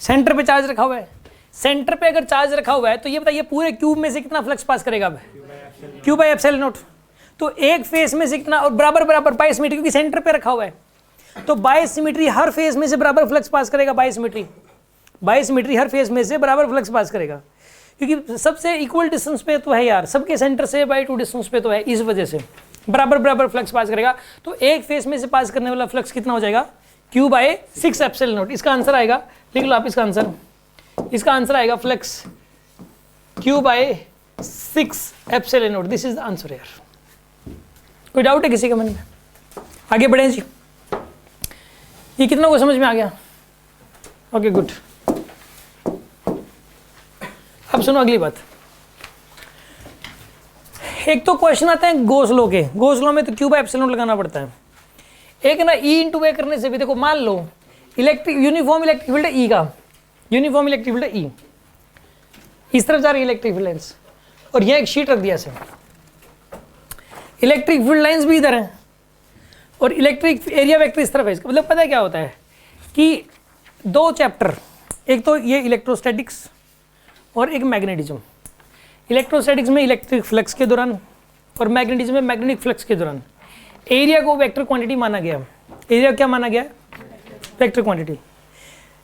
सेंटर पे चार्ज रखा हुआ है। सेंटर पे अगर चार्ज रखा हुआ है तो ये बताइए पूरे क्यूब में से कितना फ्लक्स पास करेगा, अब क्यू बाई एप्सिलॉन नॉट। तो एक फेस में से कितना, और बराबर बराबर बाई सिमेट्री, क्योंकि सेंटर पे रखा हुआ है, तो बाई सिमेट्री हर फेस में से बराबर फ्लक्स पास करेगा, बाई सिमेट्री हर फेस में से बराबर फ्लक्स पास करेगा, क्योंकि सबसे इक्वल डिस्टेंस पे तो है यार, सबके सेंटर से बाई 2 डिस्टेंस पे तो है, इस वजह से बराबर बराबर फ्लक्स पास करेगा। तो एक फेस में से पास करने वाला फ्लक्स कितना हो जाएगा, क्यू बाई 6 एप्सिलॉन नॉट। इसका आंसर आएगा, लिख लो आप इसका आंसर आएगा flux Q by 6 epsilon not. This is the answer यार। कोई डाउट है किसी के मन में? आगे बढ़े जी, ये कितना को समझ में आ गया? Okay good. अब सुनो अगली बात, एक तो क्वेश्चन आता है गोसलो के, गोसलो में तो क्यू बाई एप्सिलॉन लगाना पड़ता है। एक ना ई इंटू ए करने से भी, देखो मान लो यूनिफॉर्म इलेक्ट्रिक फील्ड ई का, यूनिफॉर्म इलेक्ट्रिक फील्ड ई, इस तरफ जा रही है इलेक्ट्रिक फील्ड लाइंस, और यह एक शीट रख दिया से, इलेक्ट्रिक फील्ड लाइंस भी इधर हैं और इलेक्ट्रिक एरिया वेक्टर इस तरफ है। इसका मतलब पता है क्या होता है कि दो चैप्टर, एक तो ये इलेक्ट्रोस्टैटिक्स और एक मैग्नेटिज्म। इलेक्ट्रोस्टैटिक्स में इलेक्ट्रिक फ्लक्स के दौरान और मैग्नेटिज्म में मैग्नेटिक फ्लक्स के दौरान एरिया को वेक्टर क्वांटिटी माना गया। एरिया क्या माना गया? Vector quantity.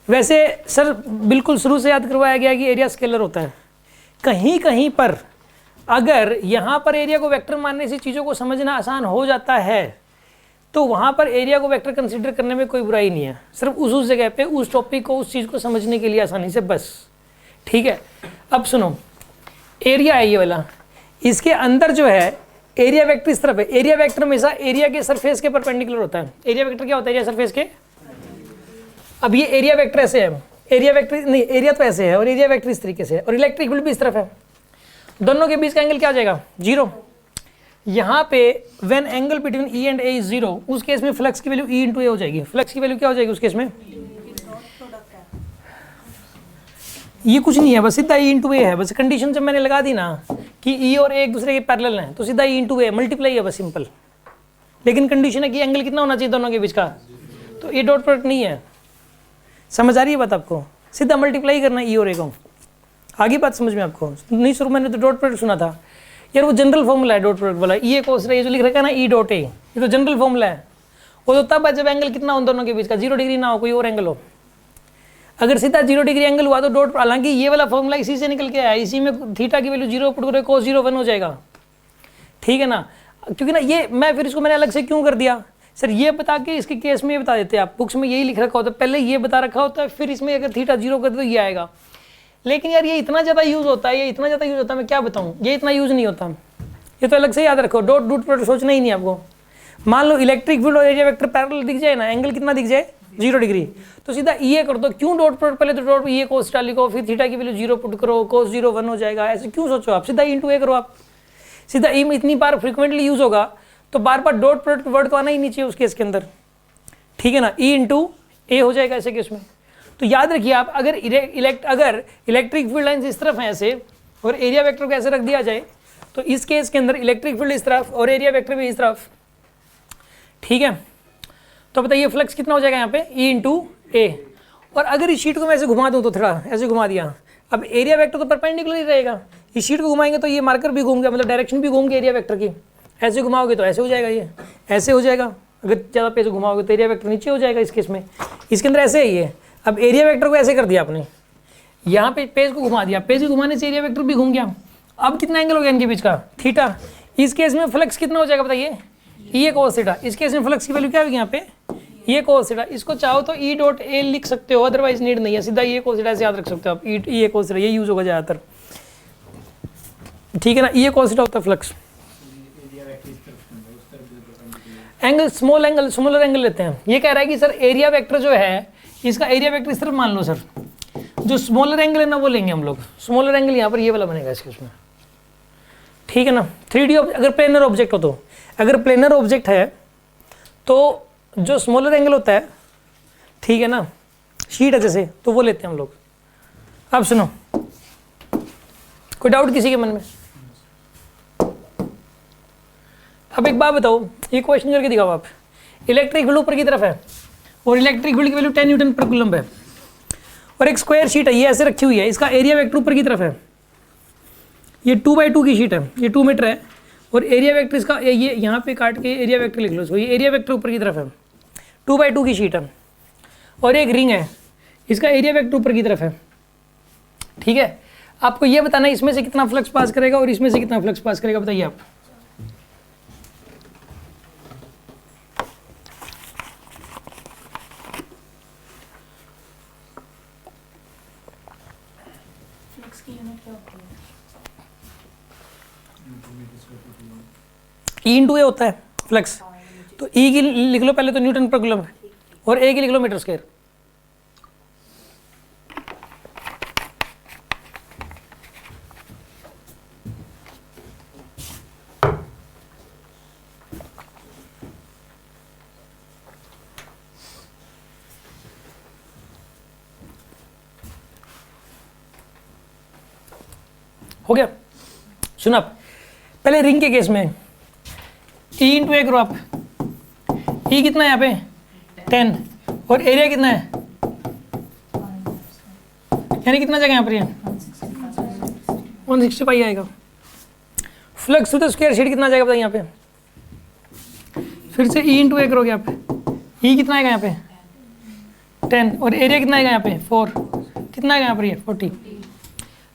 वैसे सर बिल्कुल शुरू से याद करवाया गया कि एरिया स्केलर होता है। कहीं कहीं पर अगर यहाँ पर एरिया को वेक्टर मानने से चीज़ों को समझना आसान हो जाता है तो वहाँ पर एरिया को वेक्टर कंसीडर करने में कोई बुराई नहीं है, सिर्फ उस जगह पे उस टॉपिक को उस चीज़ को समझने के लिए आसानी से, बस। ठीक है, अब सुनो, एरिया है ये वाला, इसके अंदर जो है एरिया वेक्टर इस तरफ है। एरिया वेक्टर हमेशा एरिया के सरफेस के परपेंडिकुलर होता है। एरिया वेक्टर क्या होता है? एरिया सरफेस के। अब ये एरिया वेक्टर ऐसे है, एरिया वेक्टर नहीं, एरिया तो ऐसे है और एरिया वेक्टर इस तरीके से है और इलेक्ट्रिक फील्ड भी इस तरफ है। दोनों के बीच का एंगल क्या आ जाएगा? 0। यहाँ पे when angle between E and A is 0, उस केस में फ्लक्स की वैल्यू ई इंटू ए हो जाएगी। फ्लक्स की वैल्यू क्या हो जाएगी उस केस में? ये कुछ नहीं है, बस सीधा ई इंटू ए है। बस कंडीशन जब मैंने लगा दी ना कि ई और ए एक दूसरे के पैरेलल हैं तो सीधा ई इंटू ए मल्टीप्लाई है, बस सिंपल। लेकिन कंडीशन है कि एंगल कितना होना चाहिए दोनों के बीच का, तो ये डॉट प्रोडक्ट नहीं है। समझ आ रही है बात आपको? सीधा मल्टीप्लाई करना ई और ए को। आगे बात समझ में आपको नहीं? शुरू मैंने तो डॉट प्रोडक्ट सुना था यार, वो जनरल फॉर्मूला है डॉट प्रोडक्ट वाला। ई कोस ये जो लिख रखा है ना ई डॉट ए, ये तो जनरल फॉर्मूला है। वो तो तब है जब एंगल कितना हो दोनों के बीच का, 0 डिग्री ना हो, कोई और एंगल हो। अगर सीधा 0 डिग्री एंगल हुआ तो डॉट, हालांकि ये वाला फॉर्मूला इसी से निकल के आया, इसी में थीटा की वैल्यू 0 पुट करो, cos 0 1 हो जाएगा। ठीक है ना? क्योंकि ना ये मैं फिर इसको मैंने अलग से क्यों कर दिया सर, ये बता के इसके केस में ये बता देते आप, बुक्स में यही लिख रखा होता है, पहले ये बता रखा होता है, फिर इसमें अगर थीटा 0 कर दो तो ये आएगा। लेकिन यार ये इतना ज़्यादा यूज़ होता है, ये इतना ज़्यादा यूज़ होता है, मैं क्या बताऊँ, ये इतना यूज़ नहीं होता। ये तो अलग से याद रखो, डॉट डॉट प्रोडक्ट सोचना ही नहीं आपको। मान लो इलेक्ट्रिक फील्ड और एरिया वेक्टर पैरेलल दिख जाए ना, एंगल कितना दिख जाए 0 डिग्री, तो सीधा ई कर दो। क्यों डॉट प्रोडक्ट? पहले तो डॉट ई कोस थीटा लिखो, फिर थीटा की वैल्यू 0 पुट करो, cos 0 1 हो जाएगा। ऐसे क्यों सोचो आप? सीधा इंटू ए करो आप। सीधा ई में इतनी बार फ्रिक्वेंटली यूज होगा तो बार बार डॉट प्रोडक्ट वर्ड तो आना ही नहीं चाहिए उस केस के अंदर। ठीक है ना? ई इंटू ए हो जाएगा ऐसे केस में। तो याद रखिए आप, अगर इलेक्ट्रिक फील्ड लाइन्स इस तरफ हैं ऐसे और एरिया वेक्टर को ऐसे रख दिया जाए तो इस केस के अंदर इलेक्ट्रिक फील्ड इस तरफ और एरिया वेक्टर भी इस तरफ। ठीक है, तो बताइए फ्लक्स कितना हो जाएगा यहाँ पे? ई इंटू ए। और अगर इस शीट को मैं ऐसे घुमा दूँ तो थोड़ा ऐसे घुमा दिया, अब एरिया वेक्टर तो परपेंडिकुलर ही रहेगा। इस शीट को घुमाएंगे तो ये मार्कर भी घूम गया, मतलब डायरेक्शन भी घूम गया एरिया वेक्टर की। ऐसे घुमाओगे तो ऐसे हो जाएगा, ये ऐसे हो जाएगा। अगर ज़्यादा पेज घुमाओगे तो एरिया वेक्टर नीचे हो जाएगा इस केस में। इसके अंदर ऐसे ही है। अब एरिया वेक्टर को ऐसे कर दिया आपने, यहाँ पे पेज को घुमा दिया, पेज को घुमाने से एरिया वेक्टर भी घूम गया। अब कितना एंगल हो गया इनके बीच का, थीटा। इस केस में फ्लक्स कितना हो जाएगा बताइए, ये cos थीटा। इस केस में फ्लक्स की वैल्यू क्या होगी यहाँ पे, ये cos थीटा। इसको चाहो तो ई डॉट ए लिख सकते हो, अदरवाइज नीड नहीं है, सीधा ये cos थीटा से याद रख सकते हो आप। ये cos थीटा ये यूज होगा ज़्यादातर, ठीक है ना। ये cos थीटा होता है फ्लक्स। एंगल स्मॉलर एंगल लेते हैं। ये कह रहा है कि सर एरिया वेक्टर जो है, इसका एरिया वेक्टर इस तरफ मान लो सर, जो स्मॉलर एंगल है ना वो लेंगे हम लोग। स्मॉलर एंगल यहाँ पर ये वाला बनेगा इसके उसमें, ठीक है ना। 3D अगर प्लेनर ऑब्जेक्ट हो तो, अगर प्लेनर ऑब्जेक्ट है तो जो स्मॉलर एंगल होता है, ठीक है ना, शीट है जैसे, तो वो लेते हैं हम लोग। अब सुनो, कोई डाउट किसी के मन में? अब एक बात बताओ, ये क्वेश्चन करके दिखाओ आप। इलेक्ट्रिक फील्ड ऊपर की तरफ है और इलेक्ट्रिक फील्ड की वैल्यू 10 न्यूटन पर कूलम्ब है, और एक स्क्वायर शीट है ये ऐसे रखी हुई है, इसका एरिया वेक्टर ऊपर की तरफ है। ये 2x2 की शीट है, ये 2 मीटर है, और एरिया वेक्टर इसका ये यहाँ पे काट के एरिया वेक्टर लिख लो इसको। ये एरिया वेक्टर ऊपर की तरफ है, 2x2 की शीट है, और एक रिंग है, इसका एरिया वेक्टर ऊपर की तरफ है, ठीक है। आपको ये बताना है इसमें से कितना फ्लक्स पास करेगा और इसमें से कितना फ्लक्स पास करेगा, बताइए आप। फ्लक्स की यूनिट क्या होती है? ई इंटू ए होता है फ्लक्स, तो ई की लिख लो पहले तो न्यूटन पर कूलम्ब, और ए की लिख लो मीटर स्क्वायर। हो गया। सुना आप, पहले रिंग के केस में ई इंटू ए करो आप। ई कितना है यहाँ पे 10, और एरिया कितना है, यानी कितना जगह यहाँ पर, 160 पाई आएगा। Flux to the square sheet कितना जाएगा बताइए यहाँ पे, फिर से ई इंटू ए करोगे आप। ई कितना आएगा यहाँ पे 10, और एरिया कितना आएगा यहाँ पे 4, कितना आएगा यहाँ पर ये 40।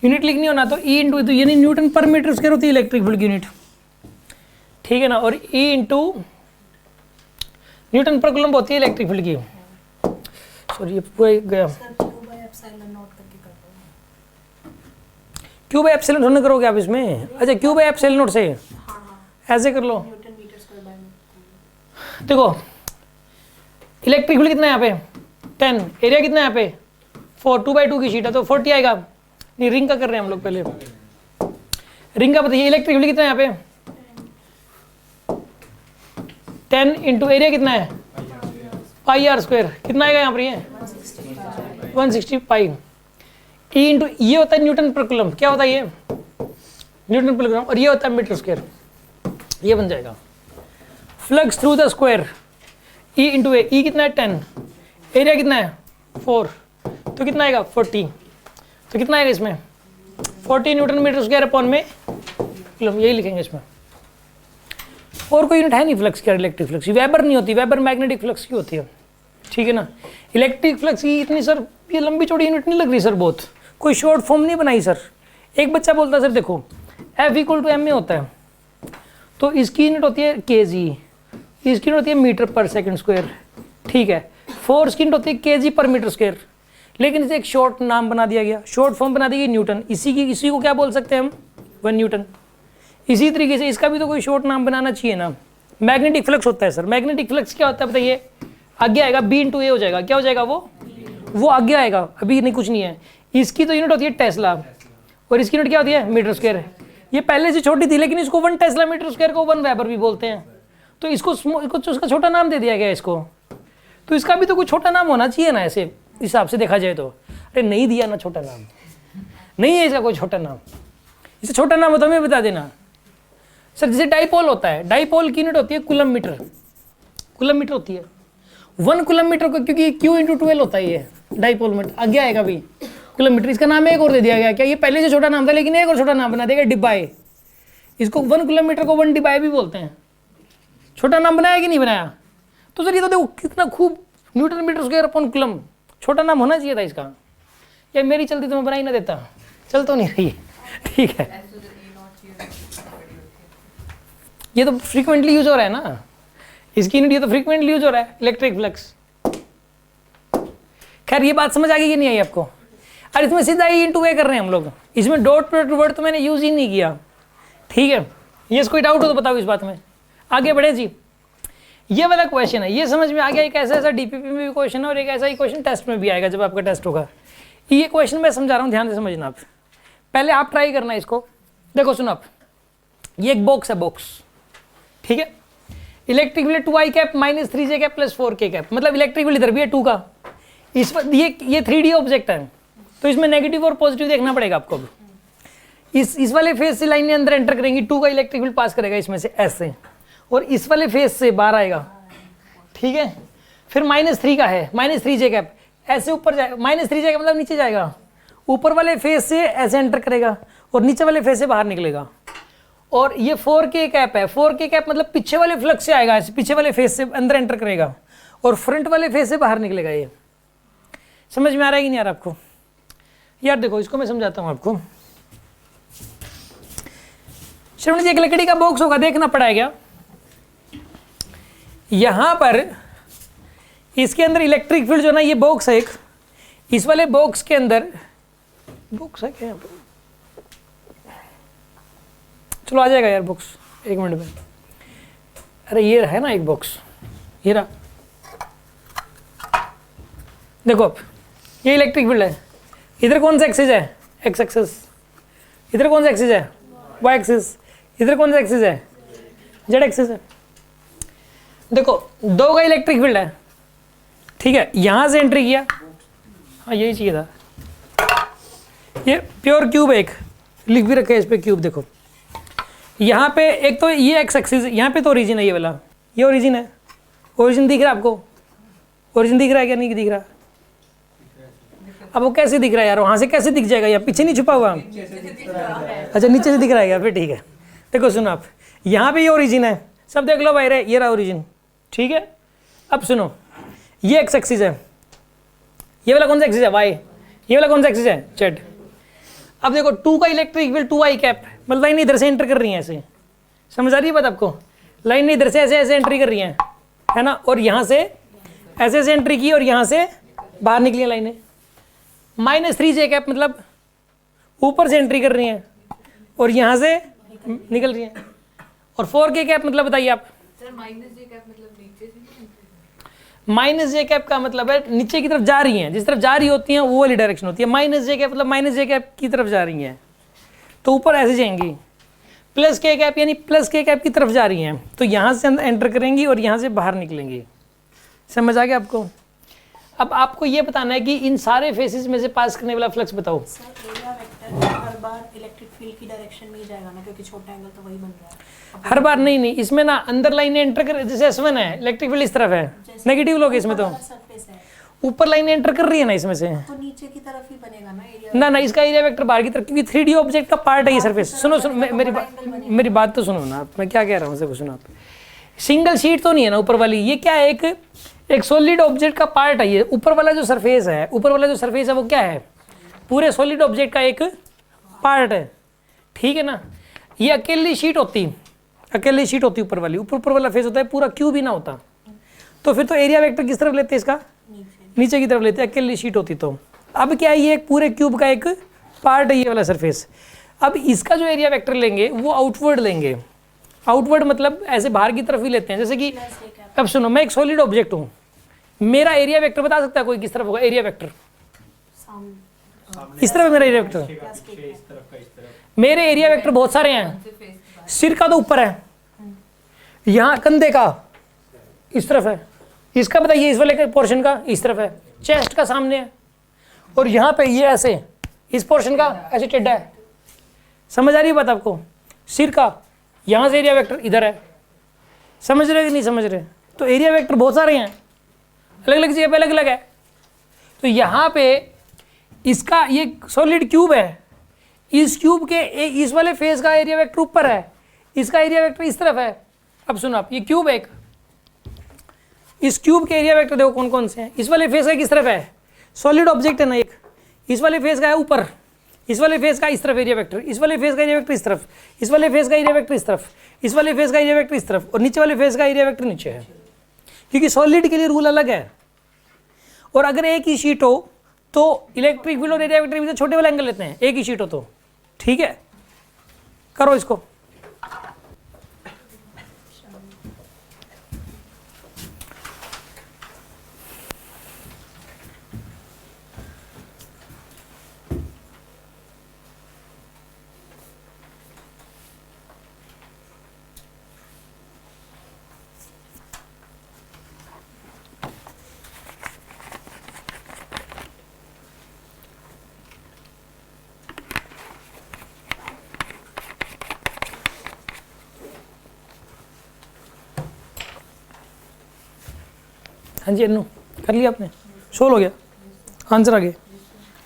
यूनिट लिखनी हो ना तो ई इंटू, तो यानी न्यूटन पर मीटर स्क्वायर होती है इलेक्ट्रिक फील्ड की यूनिट, ठीक है ना। और ई इंटू न्यूटन पर कूलम्ब होती है इलेक्ट्रिक फील्ड की। सॉरी ये पूरा गया, sir Q by epsilon note करके कर दो। क्यू बाई एप्सिलॉन थोड़ा करोगे आप इसमें, अच्छा क्यू बाई एप्सिलॉन नोट से ऐसे कर लो। Newton metre square by metre. देखो इलेक्ट्रिक फील्ड कितना है यहाँ पे 10, एरिया कितना है यहाँ पे 4, 2x2 की शीट है तो 40 आएगा। नहीं रिंग का कर रहे हैं हम लोग, पहले रिंग का बताइए। इलेक्ट्रिक फील्ड कितना है यहाँ पे 10 इंटू एरिया कितना है पाई आर स्क्वायर, कितना आएगा यहाँ पर ये 160 पाई। ई इंटू ये होता है न्यूटन पर कूलम्ब, क्या होता है ये न्यूटन पर कूलम्ब, और ये होता है मीटर स्क्वायर, ये बन जाएगा। Flux through the square E into A, E कितना है 10, एरिया कितना है 4, तो कितना आएगा 40, तो कितना आएगा इसमें 40 न्यूटन मीटर स्क्वायर अपॉन में कूलम्ब, यही लिखेंगे इसमें। और कोई यूनिट है नहीं फ्लक्स की, इलेक्ट्रिक फ्लक्स की वेबर नहीं होती, वेबर मैग्नेटिक फ्लक्स की होती है, ठीक है ना। इलेक्ट्रिक फ्लक्स की इतनी सर ये लंबी चौड़ी यूनिट नहीं लग रही सर, बहुत कोई शॉर्ट फॉर्म नहीं बनाई सर। एक बच्चा बोलता है सर देखो F इक्वल टू एम में होता है, तो इसकी यूनिट होती है kg, इसकी यूनिट होती है मीटर पर सेकंड स्क्वायर, ठीक है। फोर्स की यूनिट होती है kg पर मीटर स्क्वायर, लेकिन इसे एक शॉर्ट नाम बना दिया गया, शॉर्ट फॉर्म बना दी गई न्यूटन। इसी को क्या बोल सकते हैं हम 1 न्यूटन। इसी तरीके से इसका भी तो कोई शॉर्ट नाम बनाना चाहिए ना। मैग्नेटिक फ्लक्स होता है सर, मैग्नेटिक फ्लक्स क्या होता है बताइए, आगे आएगा B इंटू ए हो जाएगा, क्या हो जाएगा वो आगे आएगा, अभी नहीं कुछ नहीं है। इसकी तो यूनिट होती है टेस्ला, और इसकी यूनिट क्या होती है मीटर स्क्वायर। ये पहले से छोटी थी लेकिन इसको 1 टेस्ला मीटर स्क्वायर को 1 वेबर भी बोलते हैं, तो इसको उसका छोटा नाम दे दिया गया इसको। तो इसका भी तो कोई छोटा नाम होना चाहिए ना, ऐसे हिसाब से देखा जाए तो। अरे नहीं दिया ना छोटा नाम, नहीं है इसका कोई छोटा नाम, इसे छोटा नाम हो तो हमें बता देना सर। जैसे डाइपोल होता है, डाइपोल की यूनिट होती है कूलम मीटर, कूलम मीटर होती है। 1 किलोमीटर को, क्योंकि Q इंटू 12 होता है ये डाइपोल मोमेंट, आगे आएगा भी किलोमीटर। इसका नाम एक और दे दिया गया, क्या ये पहले जो छोटा नाम था लेकिन एक और छोटा नाम बना देगा, डिबाई। इसको 1 किलोमीटर को 1 डिबाई भी बोलते हैं। छोटा नाम बनाया कि नहीं बनाया? तो सर ये तो देखो कितना खूब, newton metre square upon coulomb, छोटा नाम होना चाहिए था इसका। या मेरी चलती तो मैं बना ही ना देता, चल तो नहीं रही है, ठीक है। ये तो फ्रीक्वेंटली यूज हो रहा है ना, इसकी यूनिट ये तो फ्रीक्वेंटली यूज हो रहा है, इलेक्ट्रिक फ्लक्स। खैर ये बात समझ आ गई कि नहीं आई आपको? और इसमें सीधा ई इंटू ए कर रहे हैं हम लोग, इसमें डॉट प्रोडक्ट वर्ड तो मैंने यूज ही नहीं किया, ठीक है। ये कोई डाउट हो तो बताओ इस बात में, आगे बढ़े जी। ये वाला क्वेश्चन है, ये समझ में आ गया, एक ऐसा डीपीपी में भी क्वेश्चन है और एक ऐसा ही क्वेश्चन टेस्ट में भी आएगा जब आपका टेस्ट होगा। ये क्वेश्चन मैं समझा रहा हूँ, ध्यान से समझना आप। पहले आप ट्राई करना इसको, देखो सुनो आप, ये एक बॉक्स है, बॉक्स, ठीक है। Electric field 2i cap minus 3j cap plus 4k cap, मतलब इलेक्ट्रिक फील्ड इधर भी है 2 का। इस पर ये 3D ऑब्जेक्ट है, तो इसमें नेगेटिव और पॉजिटिव देखना पड़ेगा आपको। इस वाले फेज से लाइनें अंदर एंटर करेंगी, 2 का इलेक्ट्रिक फील्ड पास करेगा इसमें से ऐसे, और इस वाले फेज से बाहर आएगा, ठीक है। फिर -3 का है, -3j कैप ऐसे ऊपर जाएगा, -3j कैप मतलब नीचे जाएगा, ऊपर वाले फेज से ऐसे एंटर करेगा और नीचे वाले फेज से बाहर निकलेगा। और ये 4k कैप है, 4k कैप मतलब पीछे वाले फ्लक्स से आएगा, ऐसे पीछे वाले फेज से अंदर एंटर करेगा और फ्रंट वाले फेज से बाहर निकलेगा। ये समझ में आ रहा है कि नहीं आ रहा आपको? यार देखो इसको मैं समझाता हूँ आपको। श्रवण जी, एक लकड़ी का बॉक्स होगा, देखना पड़ेगा यहां पर, इसके अंदर इलेक्ट्रिक फील्ड जो ना, ये बॉक्स है एक, इस वाले बॉक्स के अंदर बॉक्स है क्या? चलो आ जाएगा यार बॉक्स, 1 मिनट में। अरे ये है ना एक बॉक्स, ये रहा, देखो अब ये इलेक्ट्रिक फील्ड है। इधर कौन सा एक्सिस है? X axis. इधर कौन सा एक्सिस है? Y axis. इधर कौन सा एक्सिस है? जेड एक्सिस है। देखो 2 का इलेक्ट्रिक फील्ड है, ठीक है, यहां से एंट्री किया, हाँ यही चाहिए था। ये प्योर क्यूब है, एक लिख भी रखा है इस पे क्यूब। देखो यहाँ पे एक तो ये एक्स एक्सिस, यहाँ पे तो ओरिजिन है, ये वाला, ये ओरिजिन है। ओरिजिन दिख रहा है आपको? ओरिजिन दिख रहा है क्या? नहीं दिख रहा? अब वो कैसे दिख रहा है यार? वहाँ से कैसे दिख जाएगा? यार पीछे नहीं छुपा हुआ? अच्छा नीचे से दिख रहा है क्या? फिर ठीक है। देखो सुनो आप, यहाँ पे ये ओरिजिन है, सब देख लो भाई रे, ये रहा ओरिजिन, ठीक है। अब सुनो, ये एक्स एक्सिस है, ये वाला कौन सा एक्सिस है? वाई। ये वाला कौन सा एक्सिस है? जेड। अब देखो 2 का इलेक्ट्रिक फील्ड 2i कैप, मतलब लाइन इधर से एंटर कर रही है ऐसे, समझ आ रही है बात आपको? लाइन इधर से ऐसे ऐसे एंट्री कर रही है ना, और यहाँ से ऐसे ऐसे एंट्री की और यहाँ से बाहर निकली लाइनें। -3j कैप मतलब ऊपर से एंट्री कर रही हैं और यहाँ से निकल रही हैं। और 4k कैप मतलब बताइए आप? सर -j कैप मतलब नीचे से नहीं? -j कैप का मतलब है नीचे की तरफ जा रही हैं, जिस तरफ जा रही होती हैं वो वाली डायरेक्शन होती है। -j कैप मतलब -j कैप की तरफ जा रही हैं तो ऊपर ऐसे जाएंगी। +k कैप यानी +k कैप की तरफ जा रही हैं तो यहाँ से एंटर करेंगी और यहाँ से बाहर निकलेंगी। समझ आ गया आपको? अब आपको ये बताना है कि इन सारे फेसेस में से पास करने वाला फ्लक्स बताओ। सर एरिया वेक्टर हर बार इलेक्ट्रिक फील्ड की डायरेक्शन में ही जाएगा ना, क्योंकि छोटा एंगल तो वही बन रहा है। हर बार नहीं, इसमें ना अंदर लाइन एंटर कर, जैसे S1 है, इलेक्ट्रिक फील्ड इस तरफ है, नेगेटिव लोग इसमें तो सरफेस है ऊपर लाइन एंटर कर रही है ना इसमें से, तो नीचे की तरफ ही बनेगा ना एरिया। ना इसका एरिया वेक्टर बाहर की तरफ, क्योंकि 3D ऑब्जेक्ट का पार्ट है ये सरफेस। सुनो मेरी बात तो सुनो ना, मैं क्या कह रहा हूँ देखो सुनो आप, सिंगल शीट तो नहीं है ना ऊपर वाली, ये क्या है, एक सॉलिड ऑब्जेक्ट का पार्ट है ये। ऊपर वाला जो सरफेस है, ऊपर वाला जो सरफेस है वो क्या है? पूरे सॉलिड ऑब्जेक्ट का एक पार्ट है, ठीक है ना। ये अकेली शीट होती ऊपर वाली, ऊपर वाला फेस होता है, पूरा क्यूब ही ना होता तो फिर तो एरिया वेक्टर किस तरफ लेते हैं इसका? नीचे की तरफ लेते हैं, अकेली शीट होती तो। अब क्या है, ये एक पूरे क्यूब का एक पार्ट है ये वाला सरफेस। अब इसका जो एरिया वेक्टर लेंगे वो आउटवर्ड लेंगे। आउटवर्ड मतलब ऐसे बाहर की तरफ ही लेते हैं, जैसे कि अब सुनो, मैं एक सॉलिड ऑब्जेक्ट हूँ, मेरा एरिया वेक्टर बता सकता है कोई किस तरफ होगा? एरिया वेक्टर इस तरफ है मेरा एरिया वेक्टर। मेरे एरिया वेक्टर बहुत सारे हैं, सिर का तो ऊपर है, यहाँ कंधे का इस तरफ है, इसका बताइए इस वाले पोर्शन का इस तरफ है, चेस्ट का सामने है, और यहाँ पे ये ऐसे इस पोर्शन का ऐसे टेढ़ा है। समझ आ रही है बात आपको? सिर का यहाँ से एरिया वेक्टर इधर है, समझ रहे कि नहीं समझ रहे? तो एरिया वेक्टर बहुत सारे हैं, अलग अलग जगह पे अलग अलग है। तो यहाँ पे इसका ये सॉलिड क्यूब है, इस क्यूब के इस वाले फेस का एरिया वेक्टर ऊपर है, इसका एरिया वेक्टर इस तरफ है। अब सुनो आप, ये क्यूब है एक, इस क्यूब के एरिया वेक्टर देखो कौन कौन से हैं। इस वाले फेस का किस तरफ है, सॉलिड ऑब्जेक्ट है ना एक, इस वाले फेस का है ऊपर, इस वाले फेस का इस तरफ एरिया वेक्टर, इस वाले फेस का एरिया वेक्टर इस तरफ, इस वाले फेस का एरिया वेक्टर इस तरफ, इस वाले फेस का एरिया वेक्टर इस तरफ, और नीचे वाले फेस का एरिया वेक्टर नीचे है, क्योंकि सॉलिड के लिए रूल अलग है। और अगर एक ही शीट हो तो इलेक्ट्रिक फील्ड और एरिया वेक्टर के बीच छोटे वाले एंगल लेते हैं, एक ही शीट हो तो। ठीक है, करो इसको। हाँ जी अन्नू, कर लिया आपने, सोल्व हो गया, आंसर आ गया,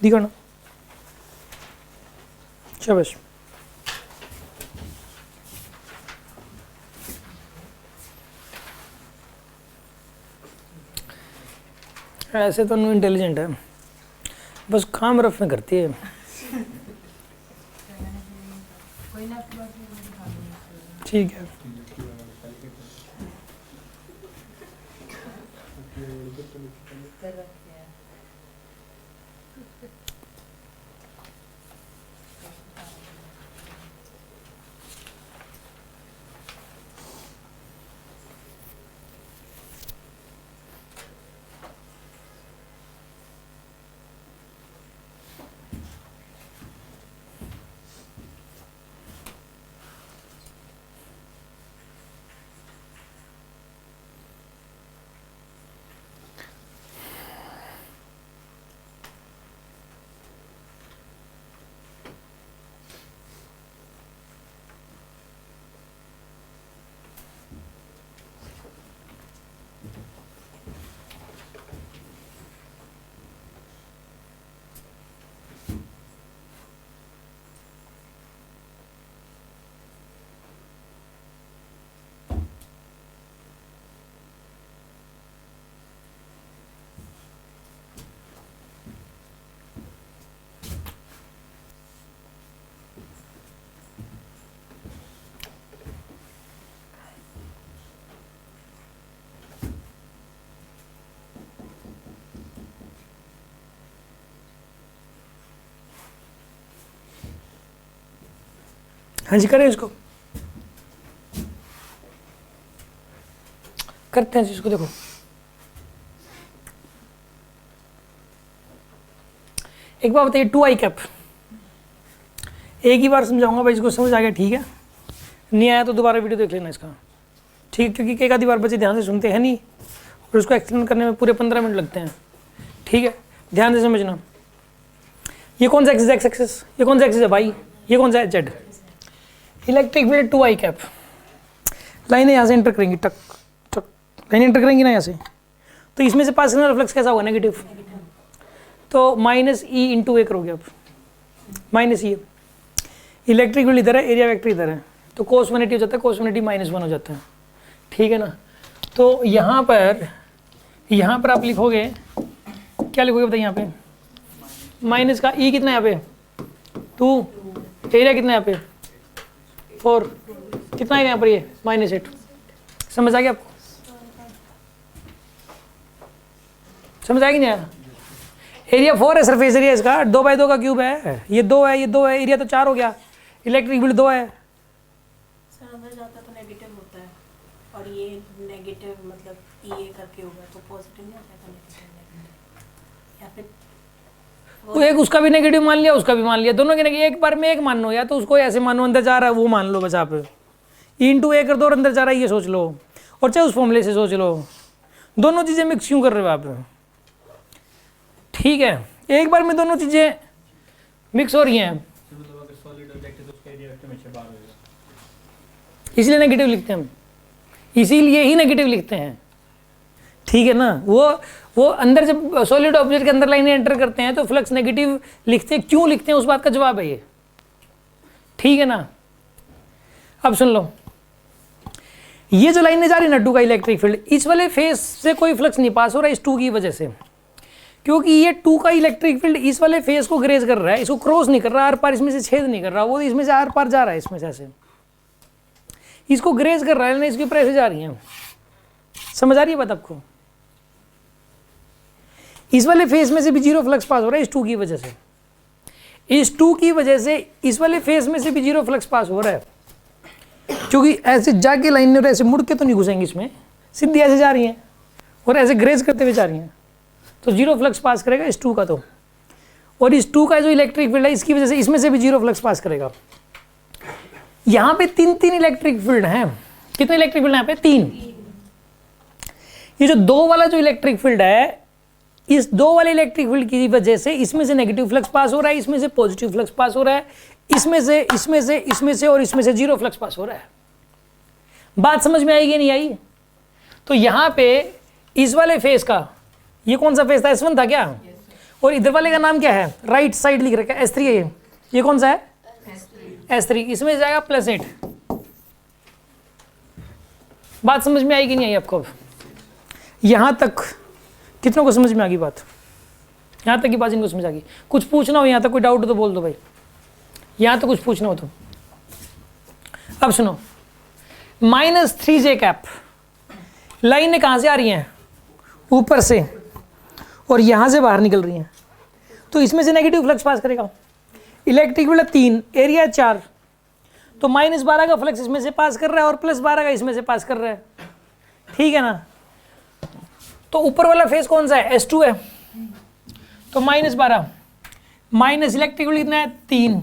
दिखाना, शाबाश। ऐसे तो अन्नू इंटेलिजेंट है, बस काम रफ में करती है। ठीक है, हाँ जी करें इसको, करते हैं इसको। देखो एक बार बताइए, 2i कैप एक ही बार समझाऊंगा भाई, इसको समझ आ गया ठीक है, नहीं आया तो दोबारा वीडियो देख लेना इसका, ठीक है, क्योंकि एक आधी बार बच्चे ध्यान से सुनते हैं नहीं, और उसको एक्सप्लेन करने में पूरे 15 मिनट लगते हैं। ठीक है, ध्यान से समझना। ये कौन सा एक्सिस है, एक्स एक्सिस, ये कौन सा एक्सिस है भाई, ये कौन सा है, Z. Electric field 2i cap, लाइनें यहाँ से एंटर करेंगी, टक टक लाइनें एंटर करेंगी ना यहाँ से, तो इसमें से पास करने वाला फ्लक्स कैसा होगा, नेगेटिव। तो माइनस ई इंटू ए करोगे आप, माइनस ई। इलेक्ट्रिक फील्ड इधर है, एरिया वेक्टर इधर है, तो कोस 180 हो जाता है, कोस 180 -1 हो जाता है। ठीक है ना, तो यहाँ पर आप लिखोगे, क्या लिखोगे बताइए, यहाँ पे माइनस का ई कितना है यहाँ पे 2, एरिया कितना है यहाँ पे 4, कितना है यहाँ पर ये -8। समझ आ गया आपको, समझ आएगी नहीं आया। एरिया 4 है, सरफेस एरिया इसका 2/2 का क्यूब है, ये 2 है, ये 2 है, एरिया तो 4 हो गया, इलेक्ट्रिक फील्ड 2 है। सर अंदर जाता तो नेगेटिव होता है, और ये नेगेटिव मतलब ई करके होगा तो पॉजिटिव नहीं होता नेगेटिव, या फिर तो एक उसका भी नेगेटिव मान लिया, उसका भी मान लिया, दोनों के नेगेटिव, एक बार में एक मान लो, या तो उसको ऐसे मानो अंदर जा रहा है वो मान लो बस, आप इंटू ए कर दो और अंदर जा रहा है ये सोच लो, और चाहे उस फॉर्मूले से सोच लो, दोनों चीज़ें मिक्स क्यों कर रहे हो आप। ठीक है, एक बार में दोनों चीज़ें मिक्स हो रही हैं, इसलिए नेगेटिव लिखते हैं हम, इसीलिए ही नेगेटिव लिखते हैं। ठीक है ना, वो अंदर जब सॉलिड ऑब्जेक्ट के अंदर लाइनें एंटर करते हैं तो फ्लक्स नेगेटिव लिखते हैं, क्यों लिखते हैं उस बात का जवाब है ये, ठीक है ना। अब सुन लो, ये जो लाइनें जा रही है ना 2 का इलेक्ट्रिक फील्ड, इस वाले फेस से कोई फ्लक्स नहीं पास हो रहा है इस 2 की वजह से, क्योंकि ये 2 का इलेक्ट्रिक फील्ड इस वाले फेस को ग्रेज कर रहा है, इसको क्रॉस नहीं कर रहा, आर पार इसमें से छेद नहीं कर रहा, वो इसमें से आर पार जा रहा है, इसमें से ऐसे इसको ग्रेज कर रहा है ना, इसके ऊपर ऐसे जा रही है। समझ आ रही है बात आपको? इस वाले फेस में से भी 0 फ्लक्स पास हो रहा है इस 2 की वजह से, इस 2 की वजह से इस वाले फेस में से भी 0 फ्लक्स पास हो रहा है, क्योंकि ऐसे जाके लाइन और ऐसे मुड़ के तो नहीं घुसेंगे इसमें, सीधी ऐसे जा रही हैं और ऐसे ग्रेज करते हुए जा रही हैं, तो 0 फ्लक्स पास करेगा इस 2 का तो, और इस 2 का जो इलेक्ट्रिक फील्ड है इसकी वजह से इसमें से भी 0 फ्लक्स पास करेगा। यहाँ पे 3 इलेक्ट्रिक फील्ड हैं, कितने इलेक्ट्रिक फील्ड हैं यहाँ पे? 3। ये जो 2 वाला जो इलेक्ट्रिक फील्ड है, इस 2 वाले इलेक्ट्रिक फील्ड की वजह से इसमें से नेगेटिव फ्लक्स पास हो रहा है, इसमें से पॉजिटिव फ्लक्स पास हो रहा है, इसमें से और इसमें से 0 फ्लक्स पास हो रहा है। बात समझ में आएगी नहीं आई? तो यहाँ पे इस वाले फेस का, ये कौन सा फेस था? S1 था क्या? और इधर वाले का नाम क्या है? राइट साइड लिख रखा है, S3 है। ये कौन सा है? S3। इसमें जाएगा +8। बात समझ में आएगी नहीं आई आपको? यहां तक कितनों को समझ में आ गई बात? यहां तक की बात इनको समझ आ गई? कुछ पूछना हो यहां तक, कोई डाउट हो तो बोल दो भाई, यहां तक कुछ पूछना हो तो। अब सुनो, -3j कैप लाइनें कहां से आ रही हैं? ऊपर से, और यहां से बाहर निकल रही हैं, तो इसमें से नेगेटिव फ्लक्स पास करेगा। इलेक्ट्रिक फील्ड 3, एरिया 4, तो -12 का फ्लक्स इसमें से पास कर रहा है और +12 का इसमें से पास कर रहा है, ठीक है ना। तो ऊपर वाला फेस कौन सा है? S2 है, तो -12 माइनस इलेक्ट्रिक फील्ड कितना है? 3,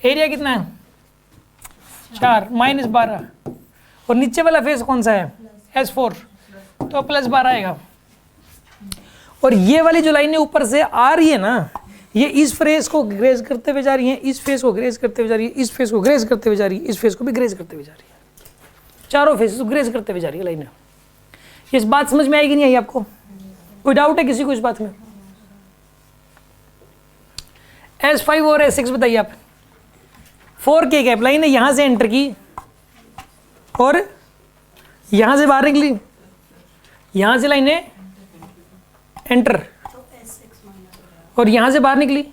एरिया कितना है? 4, -12, और नीचे वाला फेस कौन सा है? S4, तो +12 आएगा। और ये वाली जो लाइनें ऊपर से आ रही है ना, ये इस फेस को ग्रेज करते हुए जा रही है, इस फेस को ग्रेज करते हुए जा रही है, इस फेस को ग्रेज करते हुए जा रही है, इस फेस को भी ग्रेज करते हुए जा रही है, चारों फेस को ग्रेज करते हुए जा रही है लाइनें। इस बात समझ में आएगी नहीं आई आपको? कोई डाउट है किसी को इस बात में? S5 और S6 बताइए आप। 4K कैप लाइन है, यहां से एंटर की और यहां से बाहर निकली, यहां से लाइनें एंटर और यहां से बाहर निकली,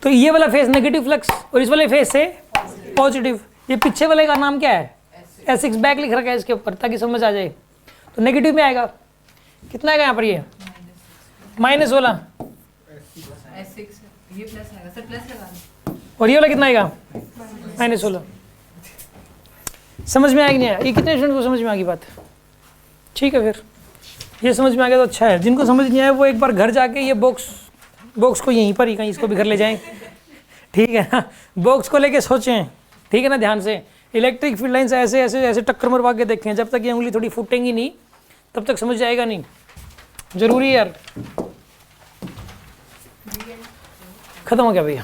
तो ये वाला फेस नेगेटिव फ्लक्स और इस वाले फेस से पॉजिटिव। ये पीछे वाले का नाम क्या है? S6 बैक लिख रखा है इसके ऊपर ताकि समझ आ जाए। तो नेगेटिव में आएगा, कितना आएगा यहाँ पर? ये -16, S6 ये प्लस आएगा सर, प्लस लगा, और ये वाला कितना आएगा? -16। समझ में आएगी नहीं आया? ये कितने स्टूडेंट को समझ में आ गई बात? ठीक है, फिर ये समझ में आ गया तो अच्छा है। जिनको समझ नहीं आया वो एक बार घर जाके ये बॉक्स को यहीं पर ही कहीं इसको भी घर ले जाएं, ठीक है ना। बॉक्स को लेके सोचें, ठीक है ना, ध्यान से। इलेक्ट्रिक फील्ड लाइन से ऐसे ऐसे ऐसे टक्कर मरवा के देखें, जब तक ये उंगली थोड़ी फूटेंगी नहीं तब तक समझ जाएगा नहीं। जरूरी है यार। खत्म हो गया भैया।